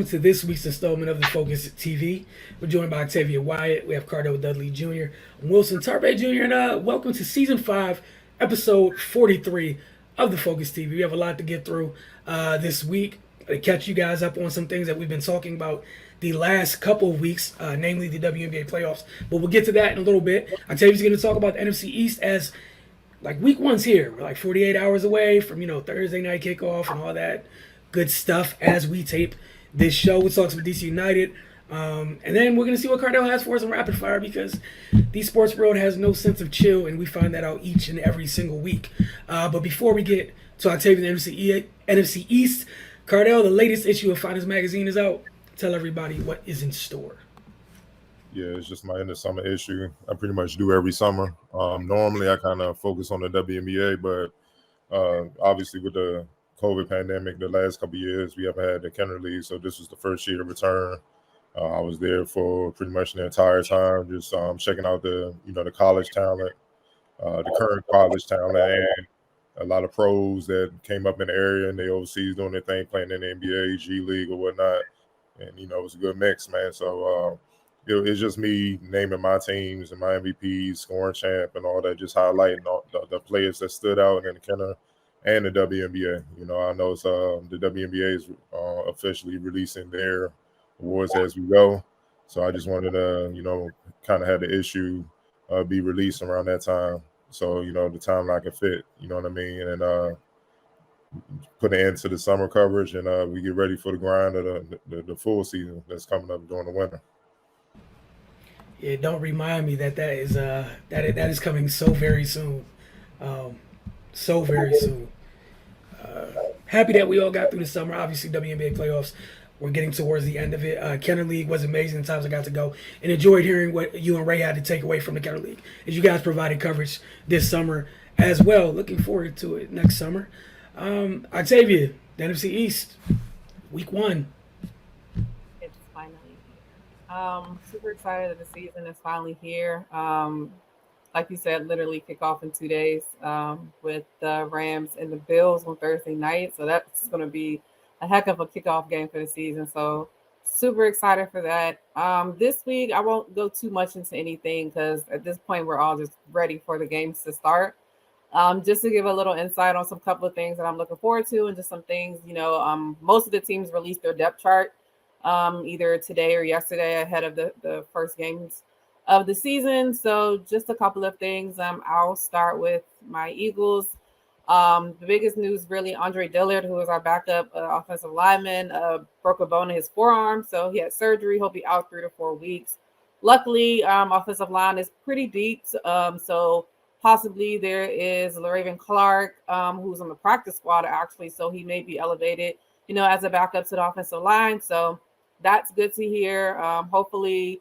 welcome to this week's installment of the Focus TV. We're joined by Octavia Wyatt. We have Cardell Dudley Jr., Wilson Tarpe Jr., and welcome to Season 5, Episode 43 of the Focus TV. We have a lot to get through this week to catch you guys up on some things that we've been talking about the last couple of weeks, namely the WNBA Playoffs. But we'll get to that in a little bit. Octavia's going to talk about the NFC East as week one's here. We're 48 hours away from Thursday night kickoff and all that good stuff as we tape this show. We'll talk some DC United, and then we're gonna see what Cardell has for us in rapid fire, because the sports world has no sense of chill, and we find that out each and every single week. But before we get to Octavia and NFC East, Cardell, the latest issue of Finance Magazine is out. Tell everybody what is in store. Yeah, it's just my end of summer issue. I pretty much do every summer. Normally, I kind of focus on the WNBA, but obviously with the COVID pandemic, the last couple of years, we haven't had the Kenner League, so this was the first year to return. I was there for pretty much the entire time, just checking out the college talent, the current college talent, and a lot of pros that came up in the area and they overseas doing their thing, playing in the NBA, G League, or whatnot. And it was a good mix, man. So it's just me naming my teams and my MVPs, scoring champ, and all that, just highlighting all the players that stood out in the Kenner and the WNBA. I know it's the WNBA is officially releasing their awards as we go. So I just wanted to, kind of have the issue be released around that time. So, the timeline can fit, you know what I mean? And put an end to the summer coverage, and we get ready for the grind of the full season that's coming up during the winter. Yeah, don't remind me that is coming so very soon. So very soon. Happy that we all got through the summer. Obviously, WNBA playoffs, we're getting towards the end of it. Kenner League was amazing the times I got to go, and enjoyed hearing what you and Ray had to take away from the Kenner League, as you guys provided coverage this summer as well. Looking forward to it next summer. Octavia, the NFC East, week one. It's finally here. Super excited that the season is finally here. Like you said, literally kick off in 2 days with the Rams and the Bills on Thursday night. So that's going to be a heck of a kickoff game for the season. So super excited for that. This week, I won't go too much into anything because at this point, we're all just ready for the games to start. Just to give a little insight on some couple of things that I'm looking forward to, and just some things, most of the teams released their depth chart either today or yesterday ahead of the first games of the season. So just a couple of things. I'll start with my Eagles. The biggest news, really, Andre Dillard, who is our backup offensive lineman, broke a bone in his forearm. So he had surgery. He'll be out 3 to 4 weeks. Luckily, offensive line is pretty deep. So possibly there is LaRaven Clark, who's on the practice squad, actually. So he may be elevated, as a backup to the offensive line. So that's good to hear. Hopefully,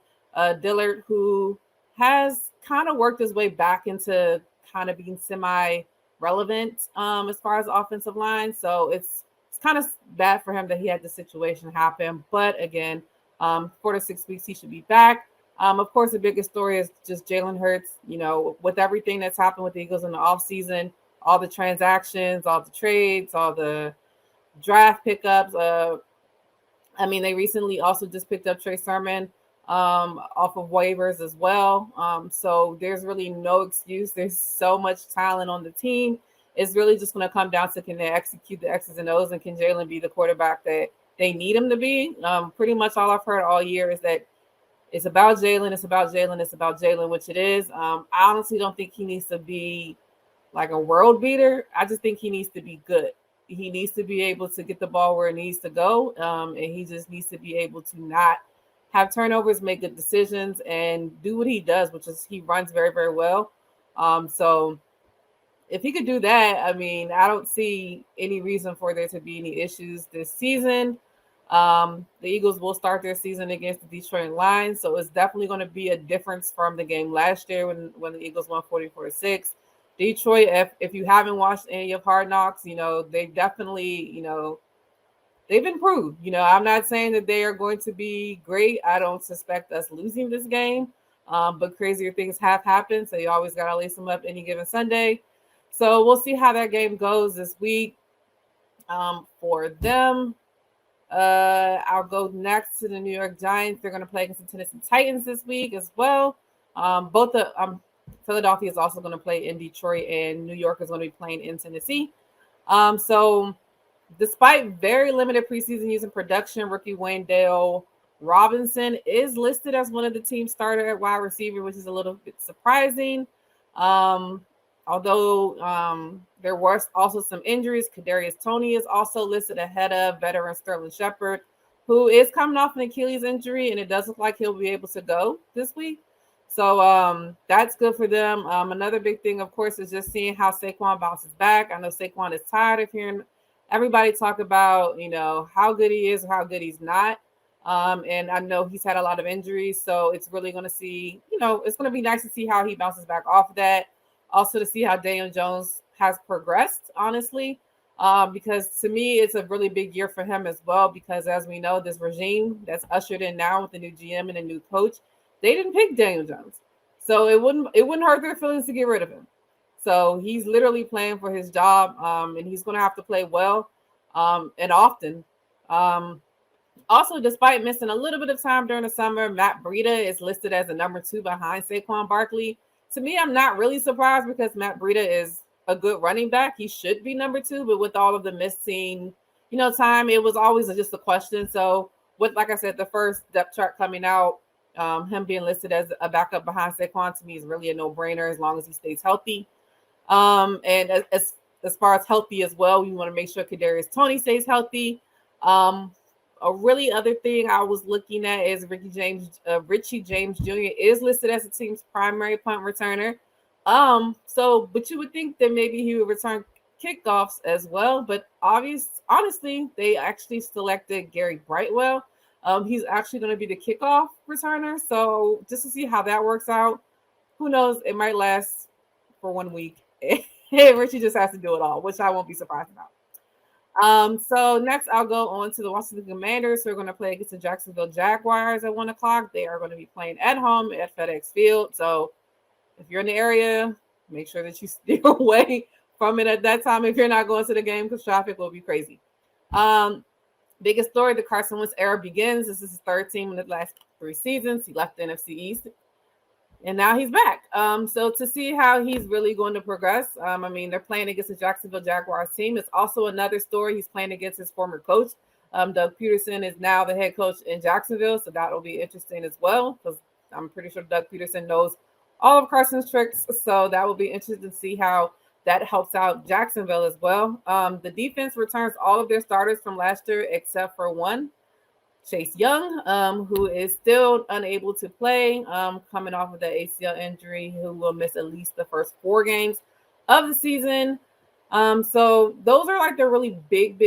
Dillard, who has kind of worked his way back into kind of being semi-relevant as far as offensive line. So it's kind of bad for him that he had this situation happen. But again, 4 to 6 weeks, he should be back. Of course, the biggest story is just Jalen Hurts, with everything that's happened with the Eagles in the offseason, all the transactions, all the trades, all the draft pickups. They recently also just picked up Trey Sermon off of waivers as well. So there's really no excuse. There's so much talent on the team. It's really just going to come down to, can they execute the X's and O's, and can Jalen be the quarterback that they need him to be? Pretty much all I've heard all year is that it's about Jalen, it's about Jalen, it's about Jalen, which it is. I honestly don't think he needs to be like a world beater. I just think he needs to be good. He needs to be able to get the ball where it needs to go, and he just needs to be able to not have turnovers, make good decisions, and do what he does, which is he runs very, very well. So if he could do that, I don't see any reason for there to be any issues this season. The Eagles will start their season against the Detroit Lions, so it's definitely going to be a difference from the game last year when the Eagles won 44-6. Detroit, if you haven't watched any of Hard Knocks, they definitely, they've improved. I'm not saying that they are going to be great. I don't suspect us losing this game, but crazier things have happened, so you always got to lace them up any given Sunday. So we'll see how that game goes this week for them. I'll go next to the New York Giants. They're going to play against the Tennessee Titans this week as well. Philadelphia is also going to play in Detroit, and New York is going to be playing in Tennessee. So despite very limited preseason use and production, rookie Wayndale Robinson is listed as one of the team's starter at wide receiver, which is a little bit surprising. Although there was also some injuries. Kadarius Toney is also listed ahead of veteran Sterling Shepard, who is coming off an Achilles injury, and it does look like he'll be able to go this week. So that's good for them. Another big thing, of course, is just seeing how Saquon bounces back. I know Saquon is tired of hearing everybody talk about, how good he is or how good he's not. And I know he's had a lot of injuries, so it's really going to see, it's going to be nice to see how he bounces back off of that. Also to see how Daniel Jones has progressed, honestly, because to me, it's a really big year for him as well, because as we know, this regime that's ushered in now with the new GM and a new coach, they didn't pick Daniel Jones. So it wouldn't hurt their feelings to get rid of him. So he's literally playing for his job, and he's going to have to play well and often. Also, despite missing a little bit of time during the summer, Matt Breida is listed as the number 2 behind Saquon Barkley. To me, I'm not really surprised because Matt Breida is a good running back. He should be number 2, but with all of the missing, time, it was always just a question. So with, like I said, the first depth chart coming out, him being listed as a backup behind Saquon to me is really a no-brainer as long as he stays healthy. And as far as healthy as well, we want to make sure Kadarius Toney stays healthy. A really other thing I was looking at is Richie James Jr. is listed as the team's primary punt returner. But you would think that maybe he would return kickoffs as well. But honestly, they actually selected Gary Brightwell. He's actually going to be the kickoff returner. So just to see how that works out, who knows? It might last for 1 week. Richie just has to do it all, which I won't be surprised about. So next I'll go on to the Washington Commanders, who are going to play against the Jacksonville Jaguars at 1 o'clock. They are going to be playing at home at FedEx Field. So if you're in the area, make sure that you stay away from it at that time if you're not going to the game, because traffic will be crazy. Biggest story, the Carson Wentz era begins. This is his 3rd team in the last 3 seasons. He left the NFC East, and now he's back. So to see how he's really going to progress, they're playing against the Jacksonville Jaguars team. It's also another story. He's playing against his former coach. Doug Peterson is now the head coach in Jacksonville, so that will be interesting as well, because I'm pretty sure Doug Peterson knows all of Carson's tricks. So that will be interesting to see how that helps out Jacksonville as well. The defense returns all of their starters from last year except for one, Chase Young, who is still unable to play, coming off of the ACL injury, who will miss at least the first 4 games of the season. So those are like the really big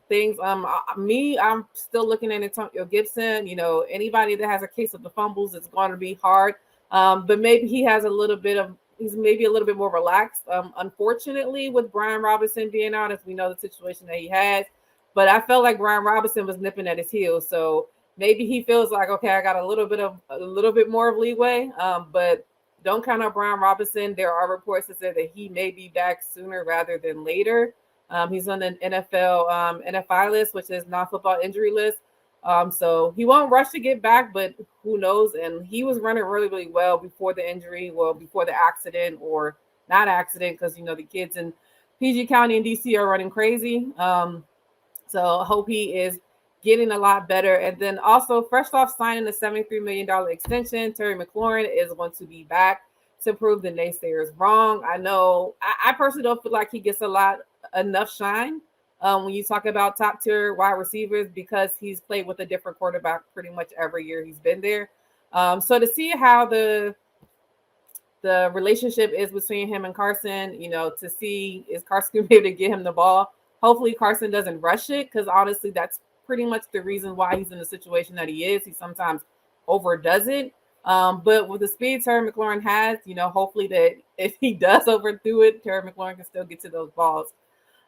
things. I'm still looking at Antonio Gibson. Anybody that has a case of the fumbles, it's going to be hard. But maybe he's maybe a little bit more relaxed. Unfortunately, with Brian Robinson being out, as we know the situation that he has. But I felt like Brian Robinson was nipping at his heels, so maybe he feels like, okay, I got a little bit more of leeway. But don't count out Brian Robinson. There are reports that say that he may be back sooner rather than later. He's on the NFL NFI list, which is non-football injury list. So he won't rush to get back, but who knows? And he was running really, really well before the injury, before the accident, or not accident, because the kids in PG County and DC are running crazy. So I hope he is getting a lot better. And then also, fresh off signing a $73 million extension, Terry McLaurin is going to be back to prove the naysayers wrong. I know I personally don't feel like he gets enough shine when you talk about top tier wide receivers, because he's played with a different quarterback pretty much every year he's been there. So to see how the relationship is between him and Carson, to see is Carson going to be able to get him the ball. Hopefully Carson doesn't rush it, because honestly, that's pretty much the reason why he's in the situation that he is. He sometimes overdoes it. But with the speed Terry McLaurin has, hopefully that if he does overdo it, Terry McLaurin can still get to those balls.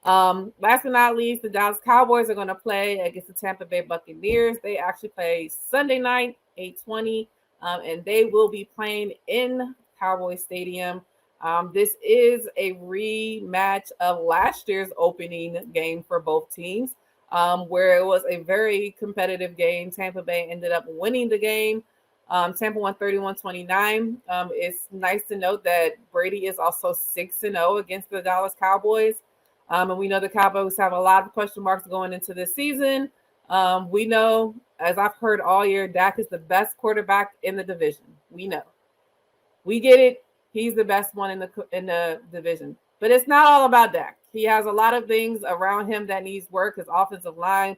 Last but not least, the Dallas Cowboys are going to play against the Tampa Bay Buccaneers. They actually play Sunday night, 8:20, and they will be playing in Cowboy Stadium. This is a rematch of last year's opening game for both teams. where it was a very competitive game. Tampa Bay ended up winning the game. Tampa won 31-29. It's nice to note that Brady is also 6-0 against the Dallas Cowboys. And we know the Cowboys have a lot of question marks going into this season. We know, as I've heard all year, Dak is the best quarterback in the division. We know. We get it. He's the best one in the division. But it's not all about Dak. He has a lot of things around him that needs work. His offensive line.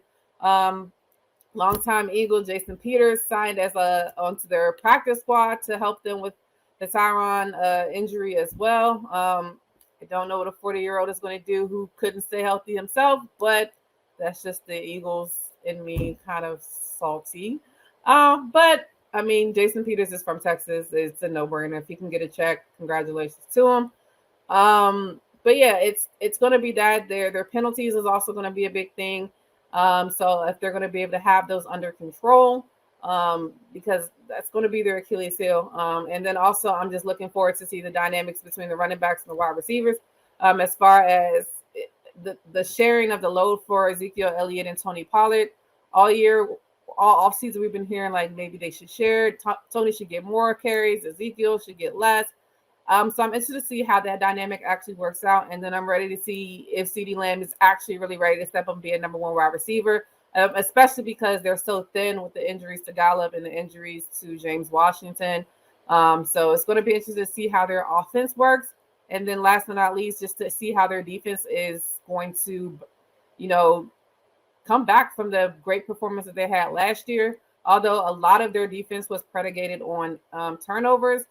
Longtime Eagle Jason Peters signed as onto their practice squad to help them with the Tyron injury as well. I don't know what a 40-year-old is going to do who couldn't stay healthy himself, but that's just the Eagles in me kind of salty. But I mean, Jason Peters is from Texas. It's a no-brainer. If he can get a check, congratulations to him. But yeah, it's going to be that. Their penalties is also going to be a big thing. So if they're going to be able to have those under control, because that's going to be their Achilles heel. And then also, I'm just looking forward to see the dynamics between the running backs and the wide receivers, as far as the sharing of the load for Ezekiel Elliott and Tony Pollard all year. All offseason, we've been hearing like maybe they should share. Tony should get more carries. Ezekiel should get less. So I'm interested to see how that dynamic actually works out. And then I'm ready to see if CeeDee Lamb is actually really ready to step up and be a number one wide receiver, especially because they're so thin with the injuries to Gallup and the injuries to James Washington. So it's going to be interesting to see how their offense works. And then last but not least, just to see how their defense is going to, come back from the great performance that they had last year. Although a lot of their defense was predicated on turnovers,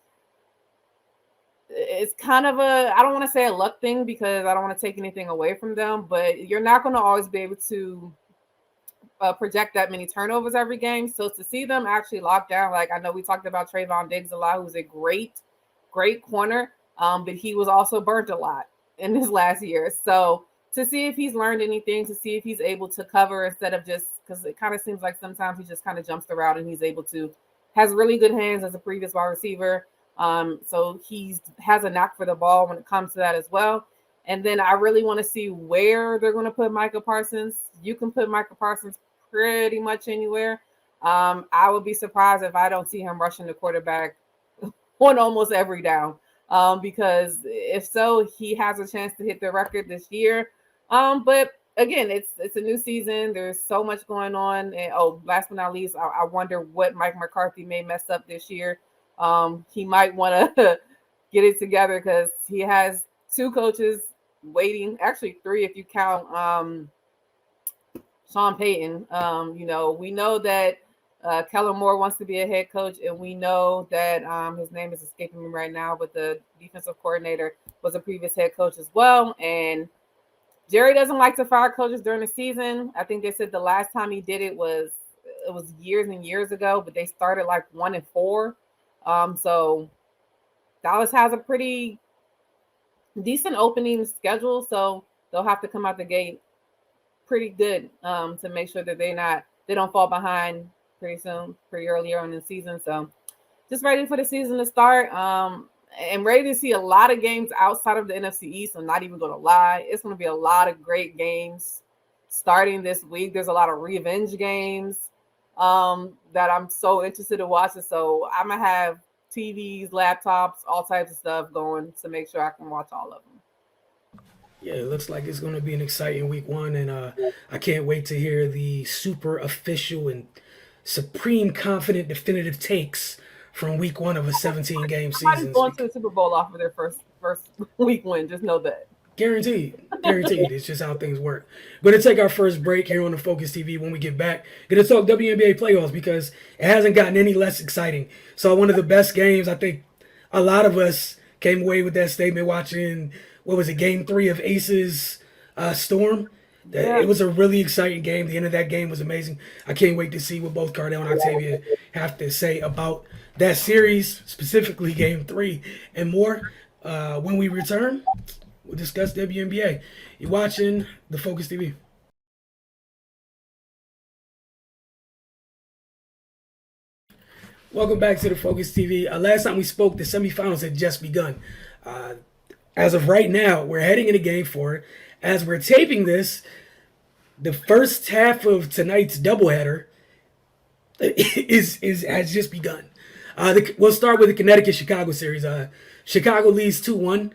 it's kind of I don't want to say a luck thing because I don't want to take anything away from them, but you're not going to always be able to project that many turnovers every game. So to see them actually lock down, like I know we talked about Trayvon Diggs a lot, who's a great corner, but he was also burnt a lot in his last year. So to see if he's learned anything, to see if he's able to cover instead of just, because it kind of seems like sometimes he just kind of jumps the route and he's able to, has really good hands as a previous wide receiver. So he has a knack for the ball when it comes to that as well. And then I really want to see where they're going to put Micah Parsons. You can put Micah Parsons pretty much anywhere. I would be surprised if I don't see him rushing the quarterback on almost every down. Because if so, he has a chance to hit the record this year. But again, it's a new season. There's so much going on. And last but not least, I wonder what Mike McCarthy may mess up this year. He might want to get it together because he has two coaches waiting, actually three if you count Sean Payton. We know that Kellen Moore wants to be a head coach, and we know that his name is escaping me right now, but the defensive coordinator was a previous head coach as well. And Jerry doesn't like to fire coaches during the season. I think they said the last time he did it was years and years ago, but they started like 1-4. So Dallas has a pretty decent opening schedule, so they'll have to come out the gate pretty good to make sure that they don't fall behind pretty early on in the season. So just ready for the season to start. And ready to see a lot of games outside of the NFC East. I'm not even going to lie. It's going to be a lot of great games starting this week. There's a lot of revenge games that I'm so interested in watching. So I'm going to have TVs, laptops, all types of stuff going to make sure I can watch all of them. Yeah, it looks like it's going to be an exciting week one. And I can't wait to hear the super official and supreme confident definitive takes from week one of a 17-game season. Somebody's going to the Super Bowl off of their first week win. Just know that. Guaranteed. It's just how things work. Going to take our first break here on the Focus TV. When we get back, going to talk WNBA playoffs because it hasn't gotten any less exciting. So one of the best games, I think a lot of us came away with that statement watching, Game 3 of Aces Storm. It was a really exciting game. The end of that game was amazing. I can't wait to see what both Cardell and Octavia have to say about that series, specifically Game 3 and more. When we return, we'll discuss WNBA. You're watching the Focus TV. Welcome back to the Focus TV. Last time we spoke, the semifinals had just begun. As of right now, we're heading into Game 4. As we're taping this, The first half of tonight's doubleheader is has just begun. We'll start with the Connecticut-Chicago series. Chicago leads 2-1.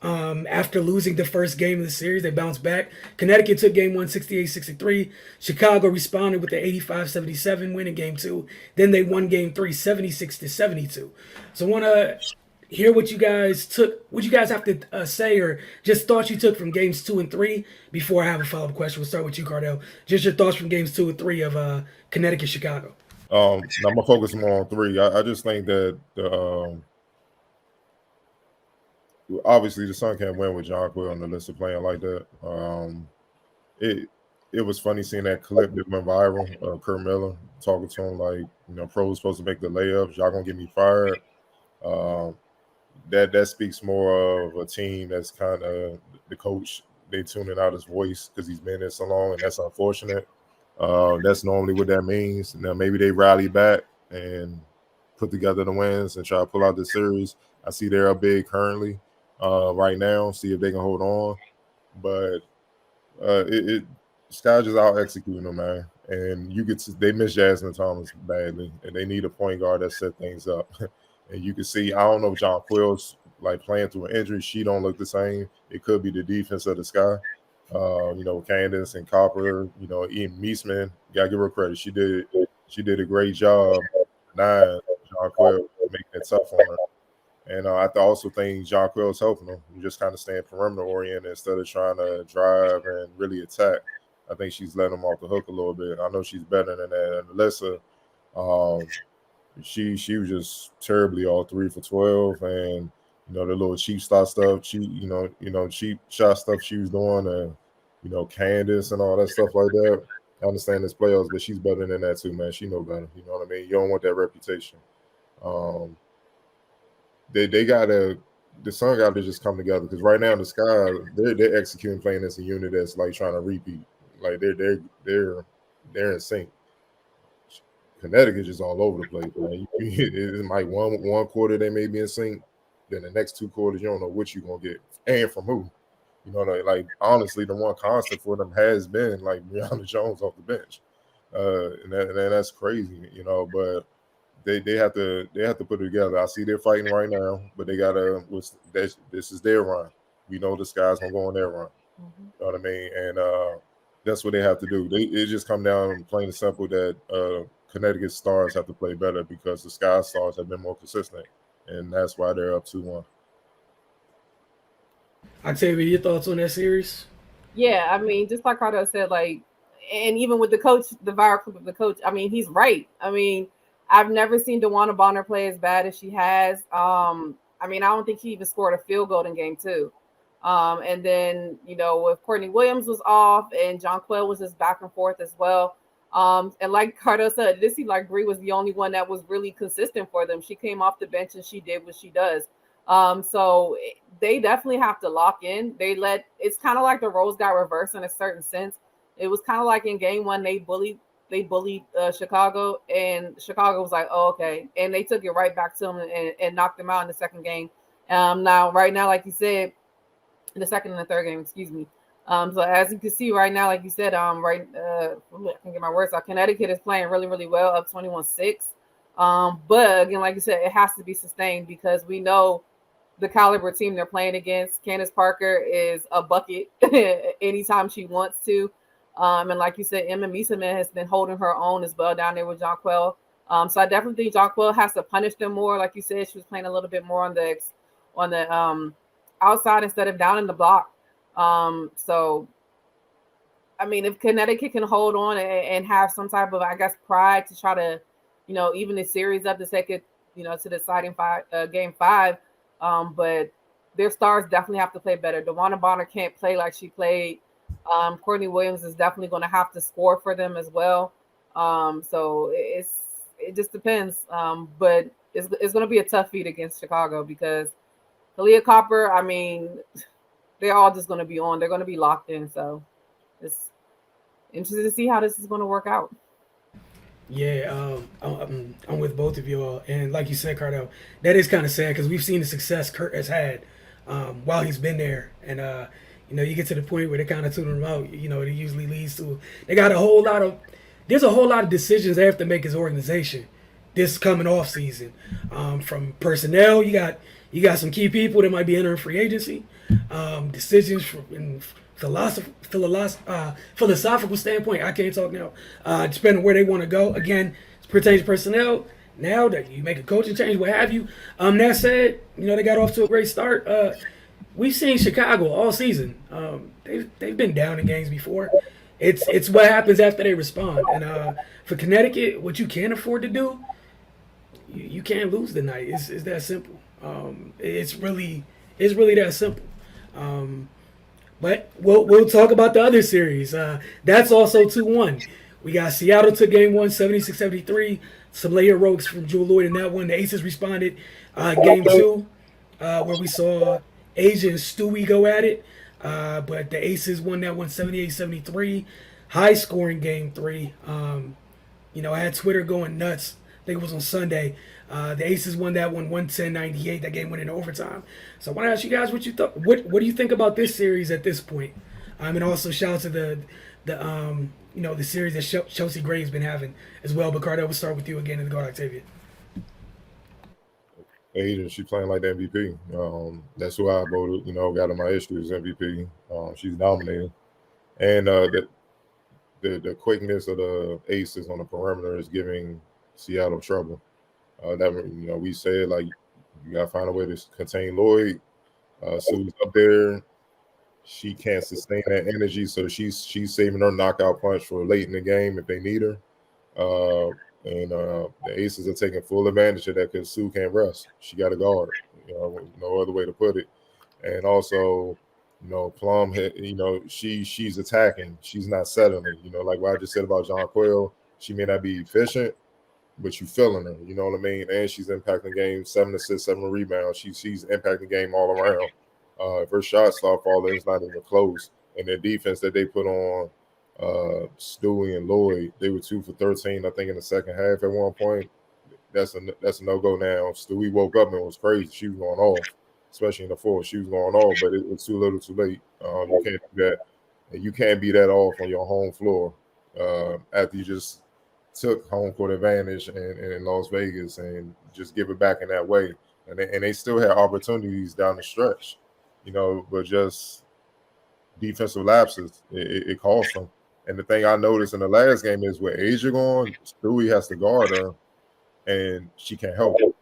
After losing the first game of the series, they bounced back. Connecticut took game one 68-63. Chicago responded with the 85-77 win in game two. Then they won game three 76-72. So I want to hear what you guys have to say, or just thoughts you took from games 2 and 3 before I have a follow-up question. We'll start with you, Cardell. Just your thoughts from games 2 and 3 of Connecticut-Chicago. Now I'm gonna focus more on 3. I just think that obviously the Sun can't win with John Quill on the list of playing like that. It was funny seeing that clip that went viral. Kurt Miller talking to him like, Pro's supposed to make the layups. Y'all gonna get me fired. That speaks more of a team that's kind of the coach. They tuning out his voice because he's been there so long, and that's unfortunate. That's normally what that means. Now maybe they rally back and put together the wins and try to pull out the series. I see they're up big currently right now. See if they can hold on, but Sky just out executing them, man. And they miss Jasmine Thomas badly, and they need a point guard that set things up. And you can see, I don't know if John Quill's like playing through an injury. She don't look the same. It could be the defense of the Sky. Candace and Copper, Ian Meesman, gotta give her credit. She did a great job. John Quill making it tough on her. And I also think John Quill's helping them. You just kind of staying perimeter oriented instead of trying to drive and really attack. I think she's letting them off the hook a little bit. I know she's better than that. And Alyssa, she was just terribly all 3 for 12, and the little cheap shot stuff, cheap shot stuff she was doing, and Candace and all that stuff like that. I understand this playoffs, but she's better than that too, man. She know better. You know what I mean? You don't want that reputation. The Sun got to just come together, because right now the Sky, they're executing, playing as a unit that's like trying to repeat. Like they're in sync. Connecticut just all over the place, man. It might one quarter they may be in sync, then the next 2 quarters you don't know what you're gonna get and from who. Like honestly, the one constant for them has been like Brianna Jones off the bench, and that's crazy, But they have to put it together. I see they're fighting right now, but they gotta. This is their run. We know the Sky's gonna go on their run. Mm-hmm. You know what I mean? And that's what they have to do. It just come down plain and simple that Connecticut Stars have to play better, because the Sky Stars have been more consistent, and that's why they're up 2-1. Octavia, your thoughts on that series? Yeah, I mean, just like Cardell said, and even with the coach, the viral clip of the coach, I mean, he's right. I mean, I've never seen DeWanna Bonner play as bad as she has. I don't think he even scored a field goal in game 2. And then, if Courtney Williams was off and John Quill was just back and forth as well. And like Cardell said, this seemed like Bree was the only one that was really consistent for them. She came off the bench and she did what she does. So they definitely have to lock in. It's kind of like the roles got reversed in a certain sense. It was kind of like in game 1, they bullied Chicago, and Chicago was like, oh, okay. And they took it right back to them and knocked them out in the second game. Right now, like you said, in the second and the third game, excuse me. So as you can see right now, like you said, I can get my words out. Connecticut is playing really, really well, up 21-6. But again, like you said, it has to be sustained, because we know the caliber team they're playing against. Candace Parker is a bucket anytime she wants to. And like you said, Emma Meesman has been holding her own as well down there with Jonquel. So I definitely think Jonquel has to punish them more. Like you said, she was playing a little bit more on the outside instead of down in the block. So I mean, if Connecticut can hold on and have some type of, I guess, pride to try to, even the series up to take it, to the deciding game 5. But their stars definitely have to play better. DeWanna Bonner can't play like she played. Courtney Williams is definitely going to have to score for them as well. So it just depends. But it's going to be a tough feat against Chicago, because Kalia Copper, I mean, they're all just going to be on. They're going to be locked in. So it's interesting to see how this is going to work out. Yeah, I'm with both of you all. And like you said, Cardell, that is kind of sad, because we've seen the success Kurt has had while he's been there. And, You get to the point where they kind of tune them out. It usually leads to they got a whole lot of there's a whole lot of decisions they have to make as an organization this coming off season. From personnel, you got some key people that might be entering free agency. Decisions from in philosophical standpoint. I can't talk now. Depending on where they want to go. Again, it pertains to personnel. Now that you make a coaching change, what have you. That said, they got off to a great start. We've seen Chicago all season. They've been down in games before. It's what happens after they respond. And for Connecticut, what you can't afford to do, you can't lose tonight. It's that simple. It's really that simple. But we'll talk about the other series. That's also 2-1. We got Seattle took game one, 76-73. Some late heroics from Jewel Lloyd in that one. The Aces responded. Game two, where we saw Asia and Stewie go at it. But the Aces won that one 78-73. High scoring game three. I had Twitter going nuts. I think it was on Sunday. The Aces won that one 110-98. That game went into overtime. So I want to ask you guys what you thought. What do you think about this series at this point? And also shout out to the series that Chelsea Gray's been having as well. But Cardell, we'll start with you again in the guard, Octavia. Aiden, she playing like the MVP. That's who I voted. Got on my issues MVP. She's dominating, and the quickness of the Aces on the perimeter is giving Seattle trouble. We said like you gotta find a way to contain Lloyd. Sue's up there. She can't sustain that energy, so she's saving her knockout punch for late in the game if they need her. The Aces are taking full advantage of that because Sue can't rest. She got to guard. No other way to put it. And also, Plum, she's attacking. She's not settling. Like what I just said about John Quayle, she may not be efficient, but you feeling her. You know what I mean? And she's impacting game 7 assists, 7 rebounds. She's impacting game all around. If her shots start falling, it's not even close. And the defense that they put on Stewie and Lloyd, they were 2 for 13, I think, in the second half at one point. That's a no-go now. Stewie woke up and it was crazy. She was going off, especially in the fourth. She was going off, but it was too little too late. You can't do that. And you can't be that off on your home floor after you just took home court advantage in Las Vegas and just give it back in that way. And they still had opportunities down the stretch, but just defensive lapses, it cost them. And the thing I noticed in the last game is with Asia going, Stewie has to guard her, and she can't help it.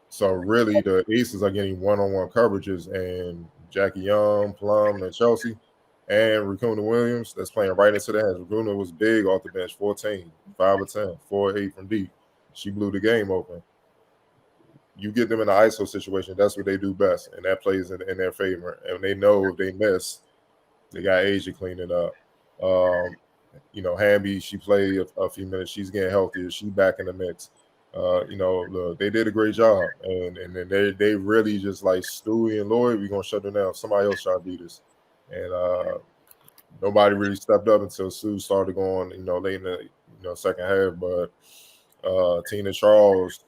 So really, the Aces are getting one-on-one coverages, and Jackie Young, Plum, and Chelsea, and Racuna Williams, that's playing right into the hands. Racuna was big off the bench, 14, 5 of 10, 4 8 from deep. She blew the game open. You get them in an ISO situation, that's what they do best, and that plays in their favor. And they know if they miss, they got Asia cleaning up. Hamby, she played a few minutes. She's getting healthier. She's back in the mix. They did a great job, and then they really just like Stewie and Lloyd. We're gonna shut them down. Somebody else try to beat us, and nobody really stepped up until Sue started going. Late in the second half. But Tina Charles,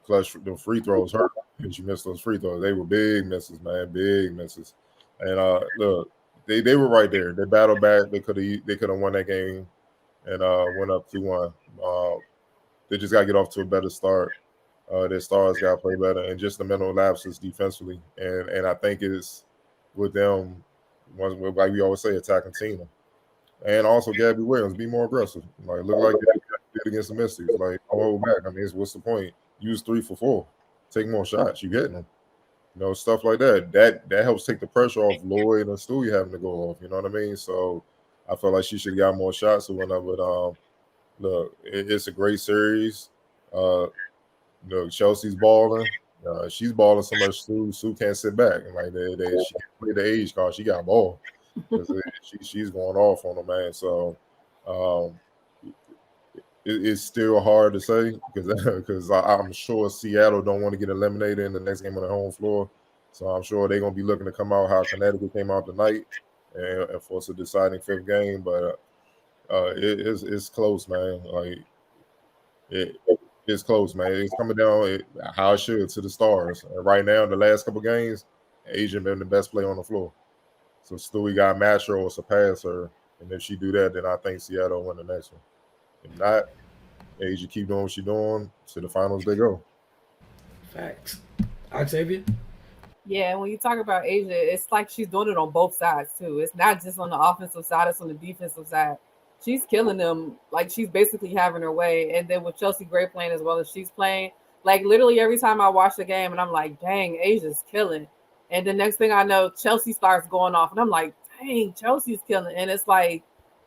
clutch the free throws hurt because you missed those free throws. They were big misses, man, big misses. And look, they were right there. They battled back. They could have won that game and went up 2-1. They just got to get off to a better start. Their stars got to play better, and just the mental lapses defensively. And I think it's with them, like we always say, attacking Tina. And also Gabby Williams, be more aggressive. Like look like they did against the Mystics. Like don't hold back. I mean, what's the point? Use 3 for 4. Take more shots. You getting them. Stuff like that. That helps take the pressure off Lloyd and Stewie having to go off. You know what I mean? So I felt like she should have got more shots or whatever. But look, it's a great series. Chelsea's balling. She's balling so much. Sue can't sit back. And like she can't play the age card. She got ball. She's going off on them, man. So it's still hard to say because I'm sure Seattle don't want to get eliminated in the next game on their home floor. So I'm sure they're going to be looking to come out how Connecticut came out tonight and force a deciding 5th game. But it's close, man. Like it's close, man. It's coming down how it should to the Stars. And right now, the last couple games, Asia been the best player on the floor. So Stewie got to match her or surpass her. And if she do that, then I think Seattle win the next one. If not, Asia keep doing what she's doing. To the finals they go. Facts. Octavia? Yeah, when you talk about Asia, it's like she's doing it on both sides too. It's not just on the offensive side, it's on the defensive side. She's killing them. Like, she's basically having her way. And then with Chelsea Gray playing as well as she's playing, like, literally every time I watch the game and I'm like, dang, Asia's killing. And the next thing I know, Chelsea starts going off and I'm like, dang, Chelsea's killing. And it's like,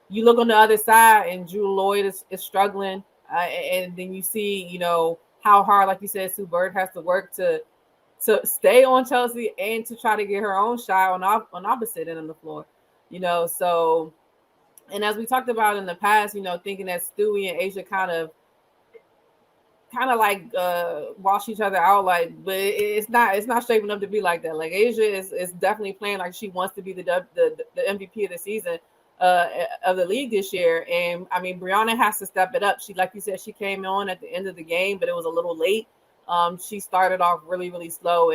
you look on the other side and Drew Lloyd is struggling. And then you see, you know, how hard, like you said, Sue Bird has to work to stay on Chelsea and to try to get her own shot on opposite end of the floor, you know. So, and as we talked about in the past, you know, thinking that Stewie and Asia kind of like wash each other out, like, but it's not shaping up to be like that. Like, Asia is definitely playing like she wants to be the MVP of the season of the league this year. And I mean, Brianna has to step it up. She, like you said, she came on at the end of the game, but it was a little late. She started off really, really slow.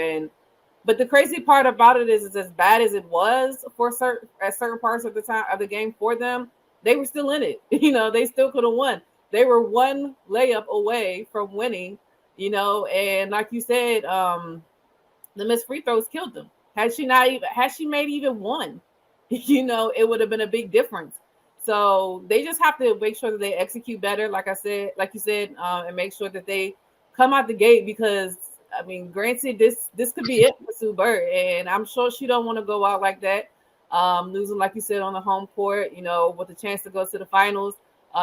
But the crazy part about it is as bad as it was for certain parts of the time of the game for them, they were still in it. You know, they still could have won. They were one layup away from winning, you know, and like you said, the missed free throws killed them. Had she made even one, you know, it would have been a big difference. So they just have to make sure that they execute better, like you said, and make sure that they come out the gate, because I mean, granted, this could be it for Sue Bird, and I'm sure she don't want to go out like that, losing, like you said, on the home court, you know, with a chance to go to the finals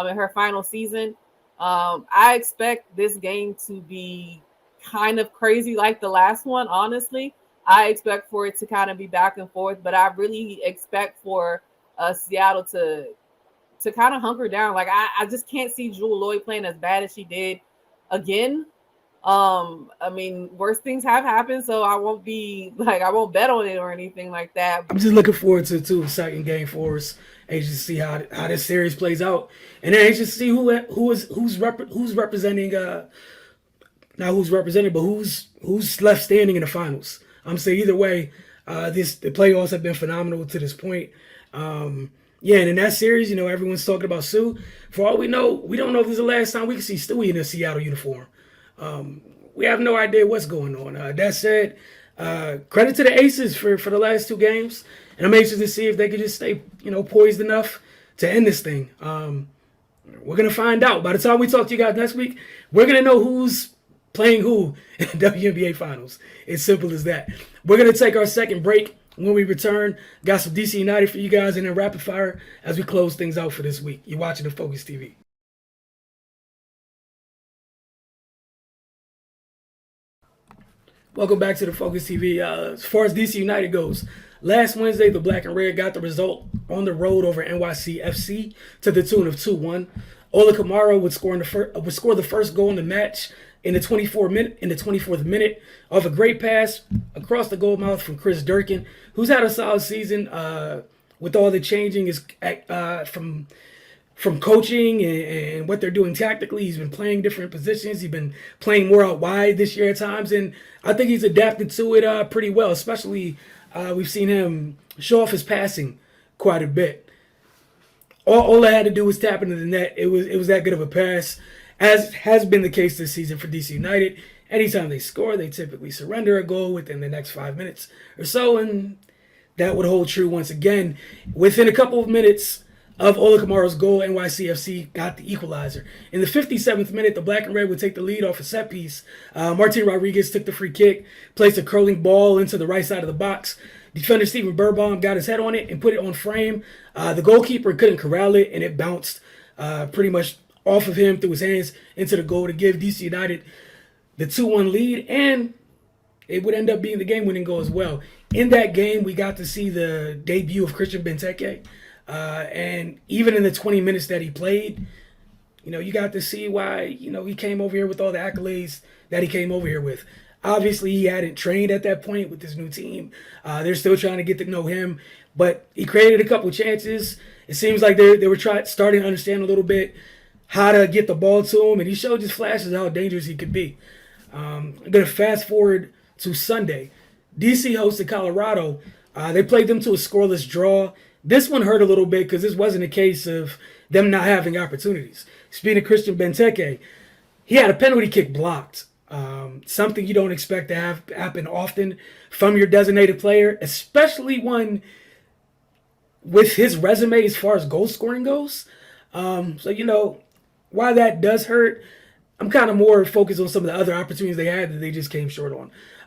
in her final season. I expect this game to be kind of crazy like the last one, honestly. I expect for it to kind of be back and forth, but I really expect for Seattle to kind of hunker down. Like, I just can't see Jewel Lloyd playing as bad as she did again. I mean, worse things have happened, so I won't bet on it or anything like that. I'm just looking forward to a second game for us, and just see how this series plays out, and then just see who's representing not who's represented, but who's left standing in the finals. I'm saying either way, the playoffs have been phenomenal to this point. Yeah, and in that series, you know, everyone's talking about Sue. For all we know, we don't know if this is the last time we can see Stewie in a Seattle uniform. We have no idea what's going on. That said, credit to the Aces for the last two games, and I'm anxious to see if they can just stay, you know, poised enough to end this thing. We're gonna find out. By the time we talk to you guys next week, we're gonna know who's playing who in the WNBA Finals. It's simple as that. We're gonna take our second break. When we return, got some DC United for you guys, and then rapid fire as we close things out for this week. You're watching the Focus TV. Welcome back to the Focus TV. As far as DC United goes, last Wednesday, the Black and Red got the result on the road over NYCFC to the tune of 2-1. Ola Kamara would score the first goal in the match in the 24th minute off a great pass across the goal mouth from Chris Durkin, who's had a solid season with all the changing from coaching and what they're doing tactically. He's been playing different positions. He's been playing more out wide this year at times, and I think he's adapted to it pretty well. Especially, we've seen him show off his passing quite a bit. All I had to do was tap into the net. It was that good of a pass, as has been the case this season for DC United. Anytime they score, they typically surrender a goal within the next 5 minutes or so, and that would hold true once again. Within a couple of minutes of Ola Kamara's goal, NYCFC got the equalizer. In the 57th minute, the Black and Red would take the lead off a set piece. Martin Rodriguez took the free kick, placed a curling ball into the right side of the box. Defender Steven Birbaum got his head on it and put it on frame. The goalkeeper couldn't corral it, and it bounced pretty much off of him through his hands into the goal to give DC United the 2-1 lead, and it would end up being the game-winning goal as well. In that game, we got to see the debut of Christian Benteke, and even in the 20 minutes that he played, you know, you got to see why, you know, he came over here with all the accolades that he came over here with. Obviously, he hadn't trained at that point with this new team. They're still trying to get to know him, but he created a couple chances. It seems like they were starting to understand a little bit how to get the ball to him, and he showed just flashes how dangerous he could be. I'm going to fast forward to Sunday. DC hosted Colorado. They played them to a scoreless draw. This one hurt a little bit because this wasn't a case of them not having opportunities. Speaking of Christian Benteke, he had a penalty kick blocked. Something you don't expect to have happen often from your designated player, especially one with his resume as far as goal scoring goes. So, while that does hurt, I'm kind of more focused on some of the other opportunities they had that they just came short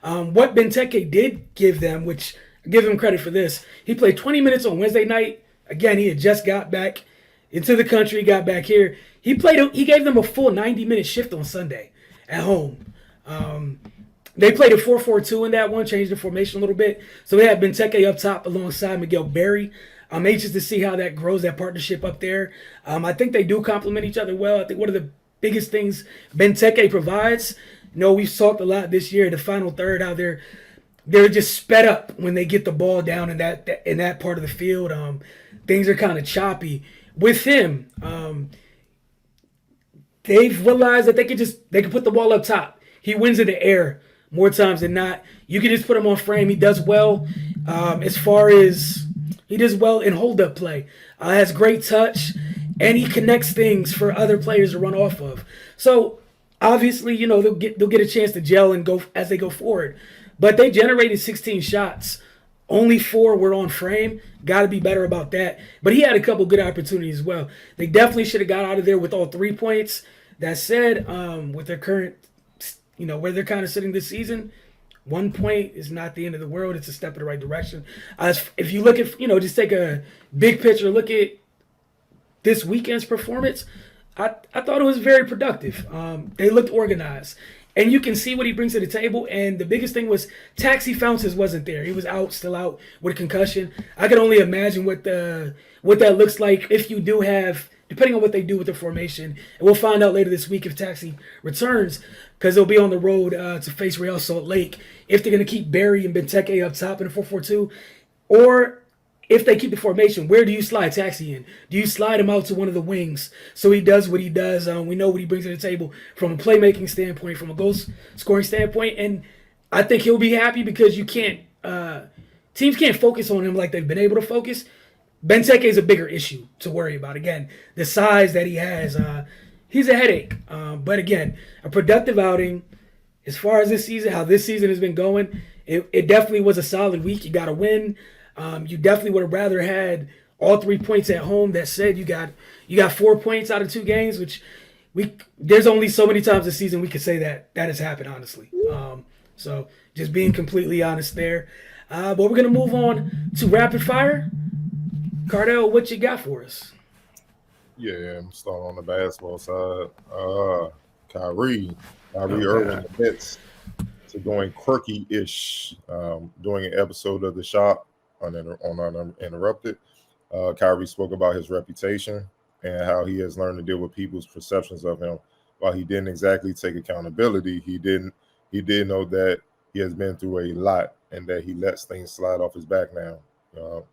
on. What Benteke did give them, which I give him credit for this, he played 20 minutes on Wednesday night. Again, he had just got back into the country, got back here. He gave them a full 90-minute shift on Sunday at home. They played a 4-4-2 in that one, changed the formation a little bit. So they had Benteke up top alongside Miguel Berry. I'm anxious to see how that grows, that partnership up there. I think they do complement each other well. I think one of the biggest things Benteke provides, we've talked a lot this year, the final third, how they're just sped up when they get the ball down in that part of the field. Things are kind of choppy. With him, they've realized that they can put the ball up top. He wins in the air more times than not. You can just put him on frame. He does well as far as he does well in hold-up play. Has great touch, and he connects things for other players to run off of. So obviously, they'll get a chance to gel and go as they go forward. But they generated 16 shots. Only 4 were on frame. Got to be better about that. But he had a couple good opportunities as well. They definitely should have got out of there with all 3 points. That said, with their current, where they're kind of sitting this season, 1 point is not the end of the world. It's a step in the right direction. If you look at, just take a big picture, look at this weekend's performance, I thought it was very productive. They looked organized. And you can see what he brings to the table. And the biggest thing was Taxi Founces wasn't there. He was still out with a concussion. I can only imagine what that looks like if you do have, depending on what they do with the formation. And we'll find out later this week if Taxi returns, because they'll be on the road to face Real Salt Lake. If they're going to keep Barry and Benteke up top in a 4-4-2, or if they keep the formation, where do you slide Taxi in? Do you slide him out to one of the wings so he does what he does? We know what he brings to the table from a playmaking standpoint, from a goal scoring standpoint, and I think he'll be happy because teams can't focus on him like they've been able to focus. Benteke is a bigger issue to worry about. Again, the size that he has, he's a headache. But again, a productive outing. As far as this season, how this season has been going, it definitely was a solid week. You got to win. You definitely would have rather had all 3 points at home. That said, you got 4 points out of 2 games, which there's only so many times this season we could say that has happened, honestly. So just being completely honest there. But we're gonna move on to rapid fire. Cardell, what you got for us? Yeah, I'm starting on the basketball side. Kyrie Irving admits to going quirky-ish during an episode of The Shop on Uninterrupted. Kyrie spoke about his reputation and how he has learned to deal with people's perceptions of him. While he didn't exactly take accountability, he did know that he has been through a lot and that he lets things slide off his back now.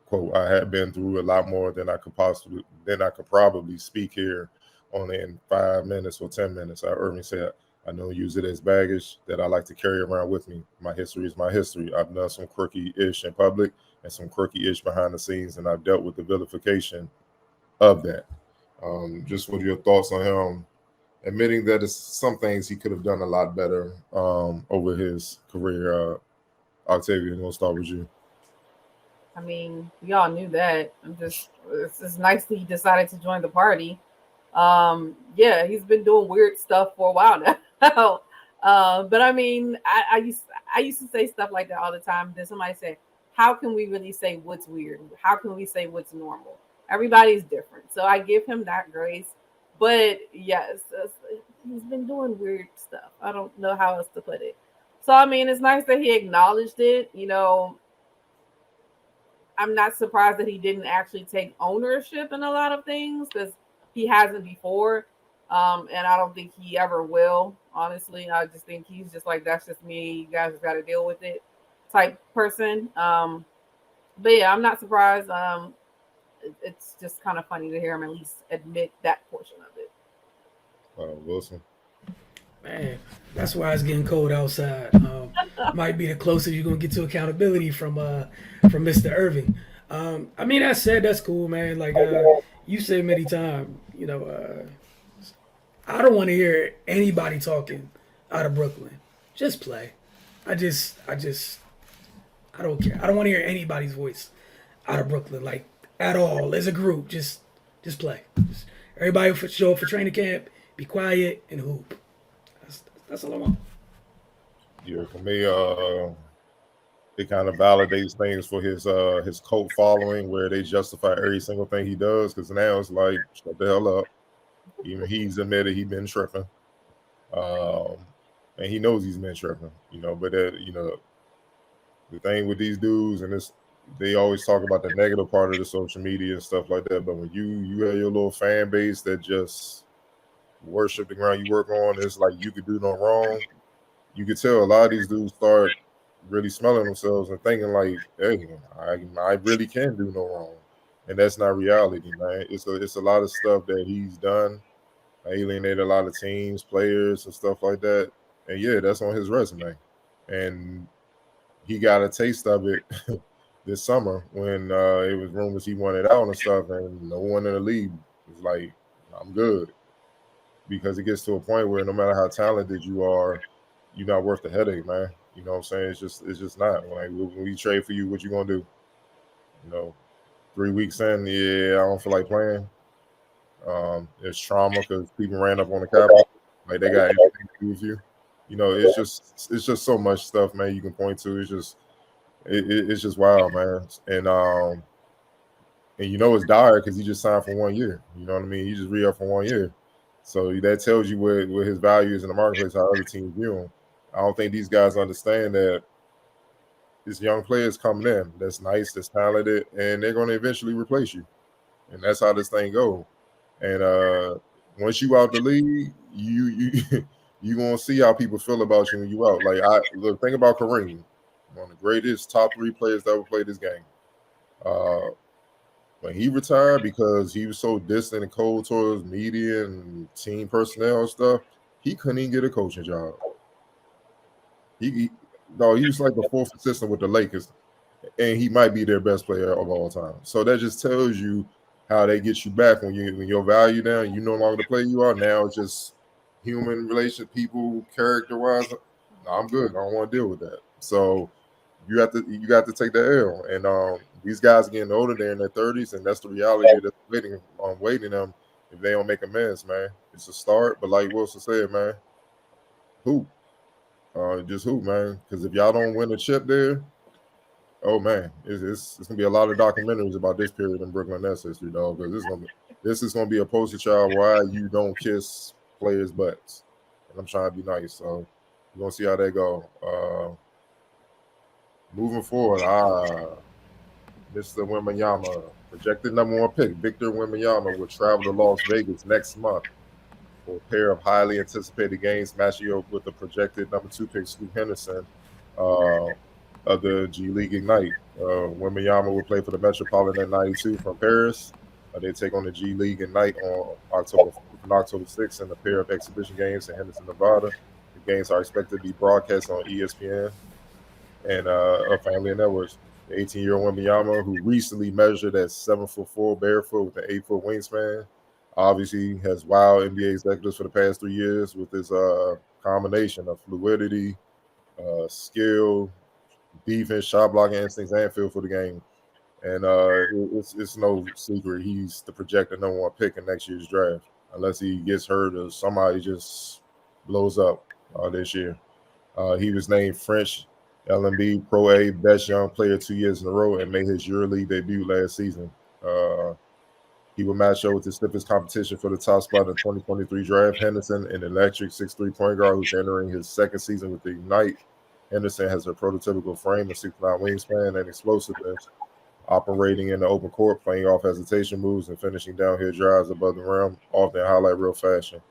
Quote, I have been through a lot more than I could probably speak here only in 5 minutes or 10 minutes. Irving said, I don't use it as baggage that I like to carry around with me. My history is my history. I've done some quirky-ish in public and some quirky-ish behind the scenes, and I've dealt with the vilification of that. Just what are your thoughts on him admitting that it's some things he could have done a lot better over his career? Octavia, I'm going to start with you. I mean, we all knew that. It's nice that he decided to join the party. Yeah, he's been doing weird stuff for a while now. But I mean, I used to say stuff like that all the time. Then somebody said, how can we really say what's weird? How can we say what's normal? Everybody's different. So I give him that grace. But yes, he's been doing weird stuff. I don't know how else to put it. So, I mean, it's nice that he acknowledged it. I'm not surprised that he didn't actually take ownership in a lot of things because he hasn't before. And I don't think he ever will, honestly. I just think he's just like, that's just me. You guys got to deal with it type person. But yeah, I'm not surprised. It's just kind of funny to hear him at least admit that portion of it. Wilson. Man, that's why it's getting cold outside. might be the closest you're gonna get to accountability from Mr. Irving. I mean, that said, that's cool, man. Like you said many times, I don't want to hear anybody talking out of Brooklyn. Just play. I don't care. I don't want to hear anybody's voice out of Brooklyn, like at all. As a group, just play. Everybody show up for training camp, be quiet, and hoop. That's all I want. Yeah, for me, it kind of validates things for his cult following, where they justify every single thing he does. Because now it's like, shut the hell up. Even he's admitted he's been tripping, and he knows he's been tripping. But the thing with these dudes, and they always talk about the negative part of the social media and stuff like that. But when you have your little fan base that just worship the ground you work on, it's like you could do no wrong. You could tell a lot of these dudes start really smelling themselves and thinking like, hey, I really can do no wrong. And that's not reality, man. It's a lot of stuff that he's done, alienated a lot of teams, players, and stuff like that. And yeah, that's on his resume. And he got a taste of it this summer when it was rumors he wanted out and stuff, and no one in the league was like, I'm good. Because it gets to a point where no matter how talented you are, you're not worth the headache, man. You know what I'm saying? It's just not. Like when we trade for you, what you gonna do? 3 weeks in, yeah, I don't feel like playing. It's trauma because people ran up on the Capitol, like they got anything to do with you. It's just so much stuff, man. You can point to. It's just wild, man. And it's dire because he just signed for 1 year. You know what I mean? He just re-up for 1 year. So that tells you where his value is in the marketplace, how other teams view him. I don't think these guys understand that these young players coming in that's nice, that's talented, and they're going to eventually replace you. And that's how this thing goes. And once you out the league, you gonna see how people feel about you when you out. Like think about Kareem, one of the greatest top 3 players that ever played this game. When he retired because he was so distant and cold towards media and team personnel and stuff, he couldn't even get a coaching job. He was like the 4th assistant with the Lakers, and he might be their best player of all time. So that just tells you how they get you back when your value down, you no longer the player you are. Now it's just human relation, people, character-wise. No, I'm good. I don't want to deal with that. So you got to take that L. And these guys are getting older, they're in their 30s, and that's the reality that's waiting them if they don't make amends, man. It's a start, but like Wilson said, man, hoop. Just hoop, man. Because if y'all don't win a chip there, oh man, it's gonna be a lot of documentaries about this period in Brooklyn Nets history, dog. Because this is gonna be a poster child why you don't kiss players' butts. And I'm trying to be nice, so we're gonna see how they go. Moving forward, Mr. Wembanyama, projected number 1 pick, Victor Wembanyama, will travel to Las Vegas next month for a pair of highly anticipated games, matching up with the projected number 2 pick, Scoot Henderson, of the G League Ignite. Wembanyama will play for the Metropolitan 92 from Paris. They take on the G League Ignite on October 6th in a pair of exhibition games in Henderson, Nevada. The games are expected to be broadcast on ESPN and Family Networks. The 18-year-old Wembanyama, who recently measured at 7'4" barefoot with an 8-foot wingspan, obviously has wowed NBA executives for the past 3 years with his combination of fluidity, skill, defense, shot blocking instincts, and feel for the game. And it's no secret he's the projected number 1 pick in next year's draft, unless he gets hurt or somebody just blows up this year. He was named French LNB Pro A Best Young Player 2 years in a row and made his EuroLeague debut last season. He will match up with the stiffest competition for the top spot in the 2023 draft. Henderson, an electric 6'3" point guard who's entering his 2nd season with the Ignite. Henderson has a prototypical frame, a 6'9" wingspan, and explosiveness, operating in the open court, playing off hesitation moves, and finishing downhill drives above the rim, often in highlight reel fashion.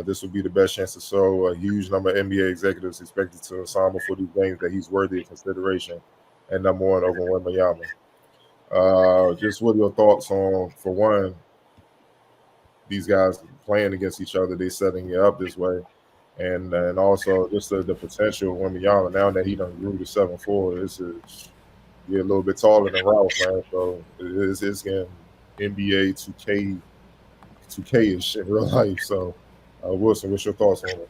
This will be the best chance to show a huge number of NBA executives expected to ensemble for these games that he's worthy of consideration and number 1 over Wembanyama. Just what are your thoughts on, for one, these guys playing against each other, they setting it up this way, and also just the potential of Wembanyama now that he done grew to 7'4", you're a little bit taller than Ralph, man. So it's getting NBA 2K-ish in real life. So Wilson, what's your thoughts on it?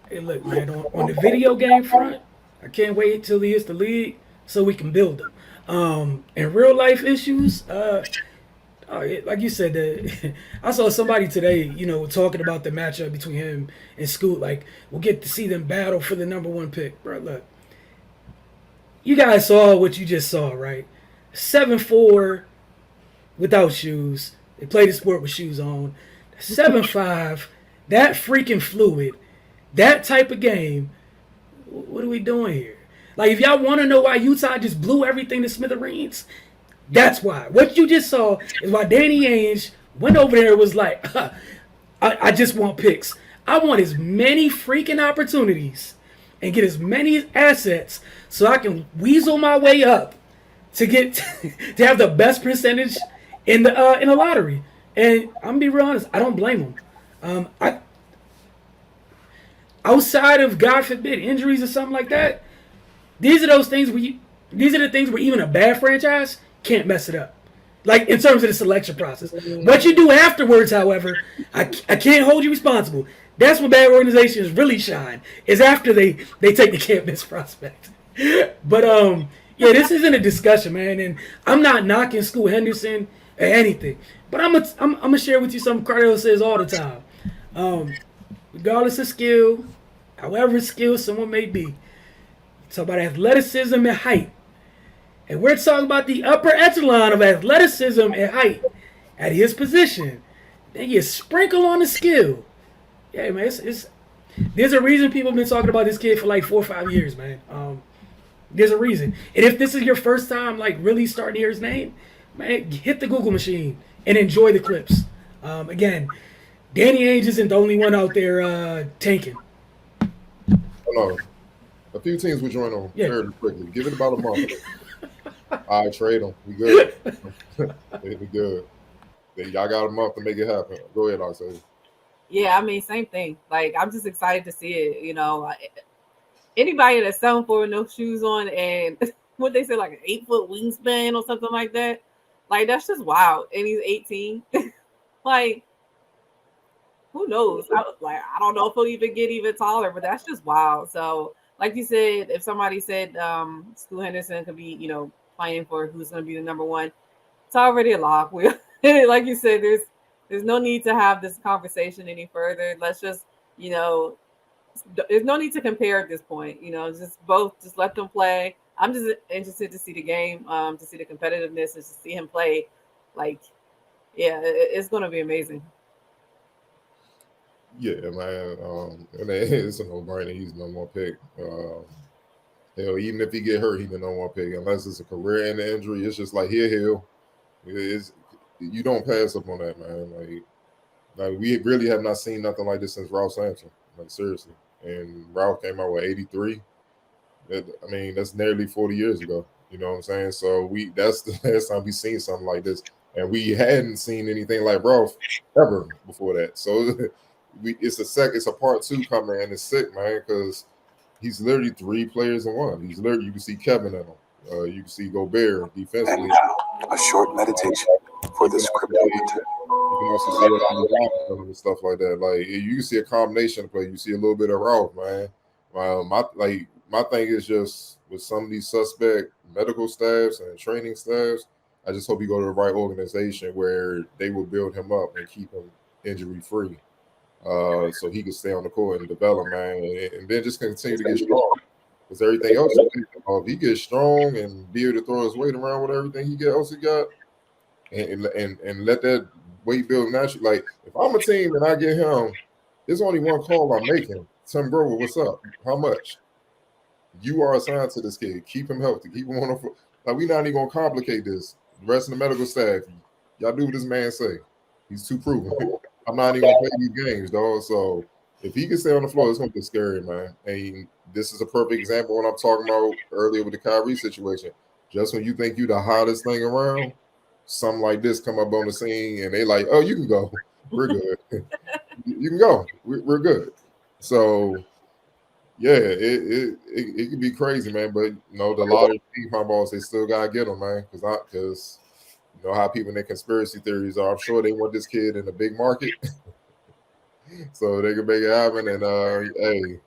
Hey, look, man, on the video game front, I can't wait till he hits the league so we can build him. And real life issues, like you said, I saw somebody today, talking about the matchup between him and Scoot. Like, we'll get to see them battle for the number 1 pick. Bro, look, you guys saw what you just saw, right? 7'4" without shoes. They play the sport with shoes on. 7'5", that freaking fluid, that type of game. What are we doing here? Like, if y'all want to know why Utah just blew everything to smithereens, that's why. What you just saw is why Danny Ainge went over there and was like, I just want picks. I want as many freaking opportunities and get as many assets so I can weasel my way up to get to have the best percentage in the lottery. And I'm gonna be real honest, I don't blame him. Outside of, God forbid, injuries or something like that, these are the things where even a bad franchise can't mess it up. Like, in terms of the selection process. What you do afterwards, however, I can't hold you responsible. That's when bad organizations really shine, is after they take the can't miss prospect. But yeah, this isn't a discussion, man, and I'm not knocking Scoot Henderson or anything. But I'm gonna share with you something Cardell says all the time. Regardless of skill, however skilled someone may be, talk about athleticism and height. And we're talking about the upper echelon of athleticism and height at his position. Then you sprinkle on the skill. Yeah, man, there's a reason people have been talking about this kid for like 4 or 5 years, man. There's a reason. And if this is your first time, like, really starting to hear his name, man, hit the Google machine and enjoy the clips. Again, Danny Ainge isn't the only one out there tanking. No, a few teams will join on fairly quickly. Give it about a month. I trade them. We good. We good. Y'all got a month to make it happen. Go ahead, Octavia. Yeah, I mean, same thing. Like, I'm just excited to see it. Anybody that's 7'4" with no shoes on and what they say, like an 8-foot wingspan or something like that, like, that's just wild. And he's 18. Like, who knows? I don't know if he'll even get even taller, but that's just wild. So, like you said, if somebody said Scoot Henderson could be, playing for who's going to be the number 1, it's already a lock. Like you said, there's no need to have this conversation any further. Let's just, there's no need to compare at this point. Just let them play. I'm just interested to see the game, to see the competitiveness, and to see him play. Like, yeah, it's going to be amazing. Yeah, man. And it's a no-brainer. He's no more pick. Hell, even if he get hurt, he's the no more pick. Unless it's a career-ending injury, it's just like heal. You don't pass up on that, man. Like we really have not seen nothing like this since Ralph Sampson. Like, seriously. And Ralph came out with 83. That's nearly 40 years ago. You know what I'm saying? So that's the last time we've seen something like this. And we hadn't seen anything like Ralph ever before that. So it's a part 2 coming, and it's sick, man, because he's literally 3 players in one. You can see Kevin in him. You can see Gobert defensively. And now, a short meditation for this crypto winter. You can also see it and stuff like that. Like, you can see a combination of play. You see a little bit of Ralph, man. My thing is just with some of these suspect medical staffs and training staffs, I just hope you go to the right organization where they will build him up and keep him injury free, so he can stay on the court and develop, man, and then just continue to get strong. Because everything else, if he gets strong and be able to throw his weight around with everything he got, and let that weight build naturally. Like, if I'm a team and I get him, there's only one call I'm making. Tim Grover, what's up? How much? You are assigned to this kid. Keep him healthy. Keep him on the floor. Like, we're not even gonna complicate this. The rest of the medical staff, y'all do what this man say. He's too proven. I'm not even gonna play these games, dog. So if he can stay on the floor, it's gonna be scary, man. And this is a perfect example of what I'm talking about earlier with the Kyrie situation. Just when you think you're the hottest thing around, something like this come up on the scene, and they like, oh, you can go. We're good. you can go. We're good. So yeah, it could be crazy, man. But the lottery ping pong balls, they still gotta get them, man. Because you know how people in their conspiracy theories are. I'm sure they want this kid in a big market, so they can make it happen. And hey,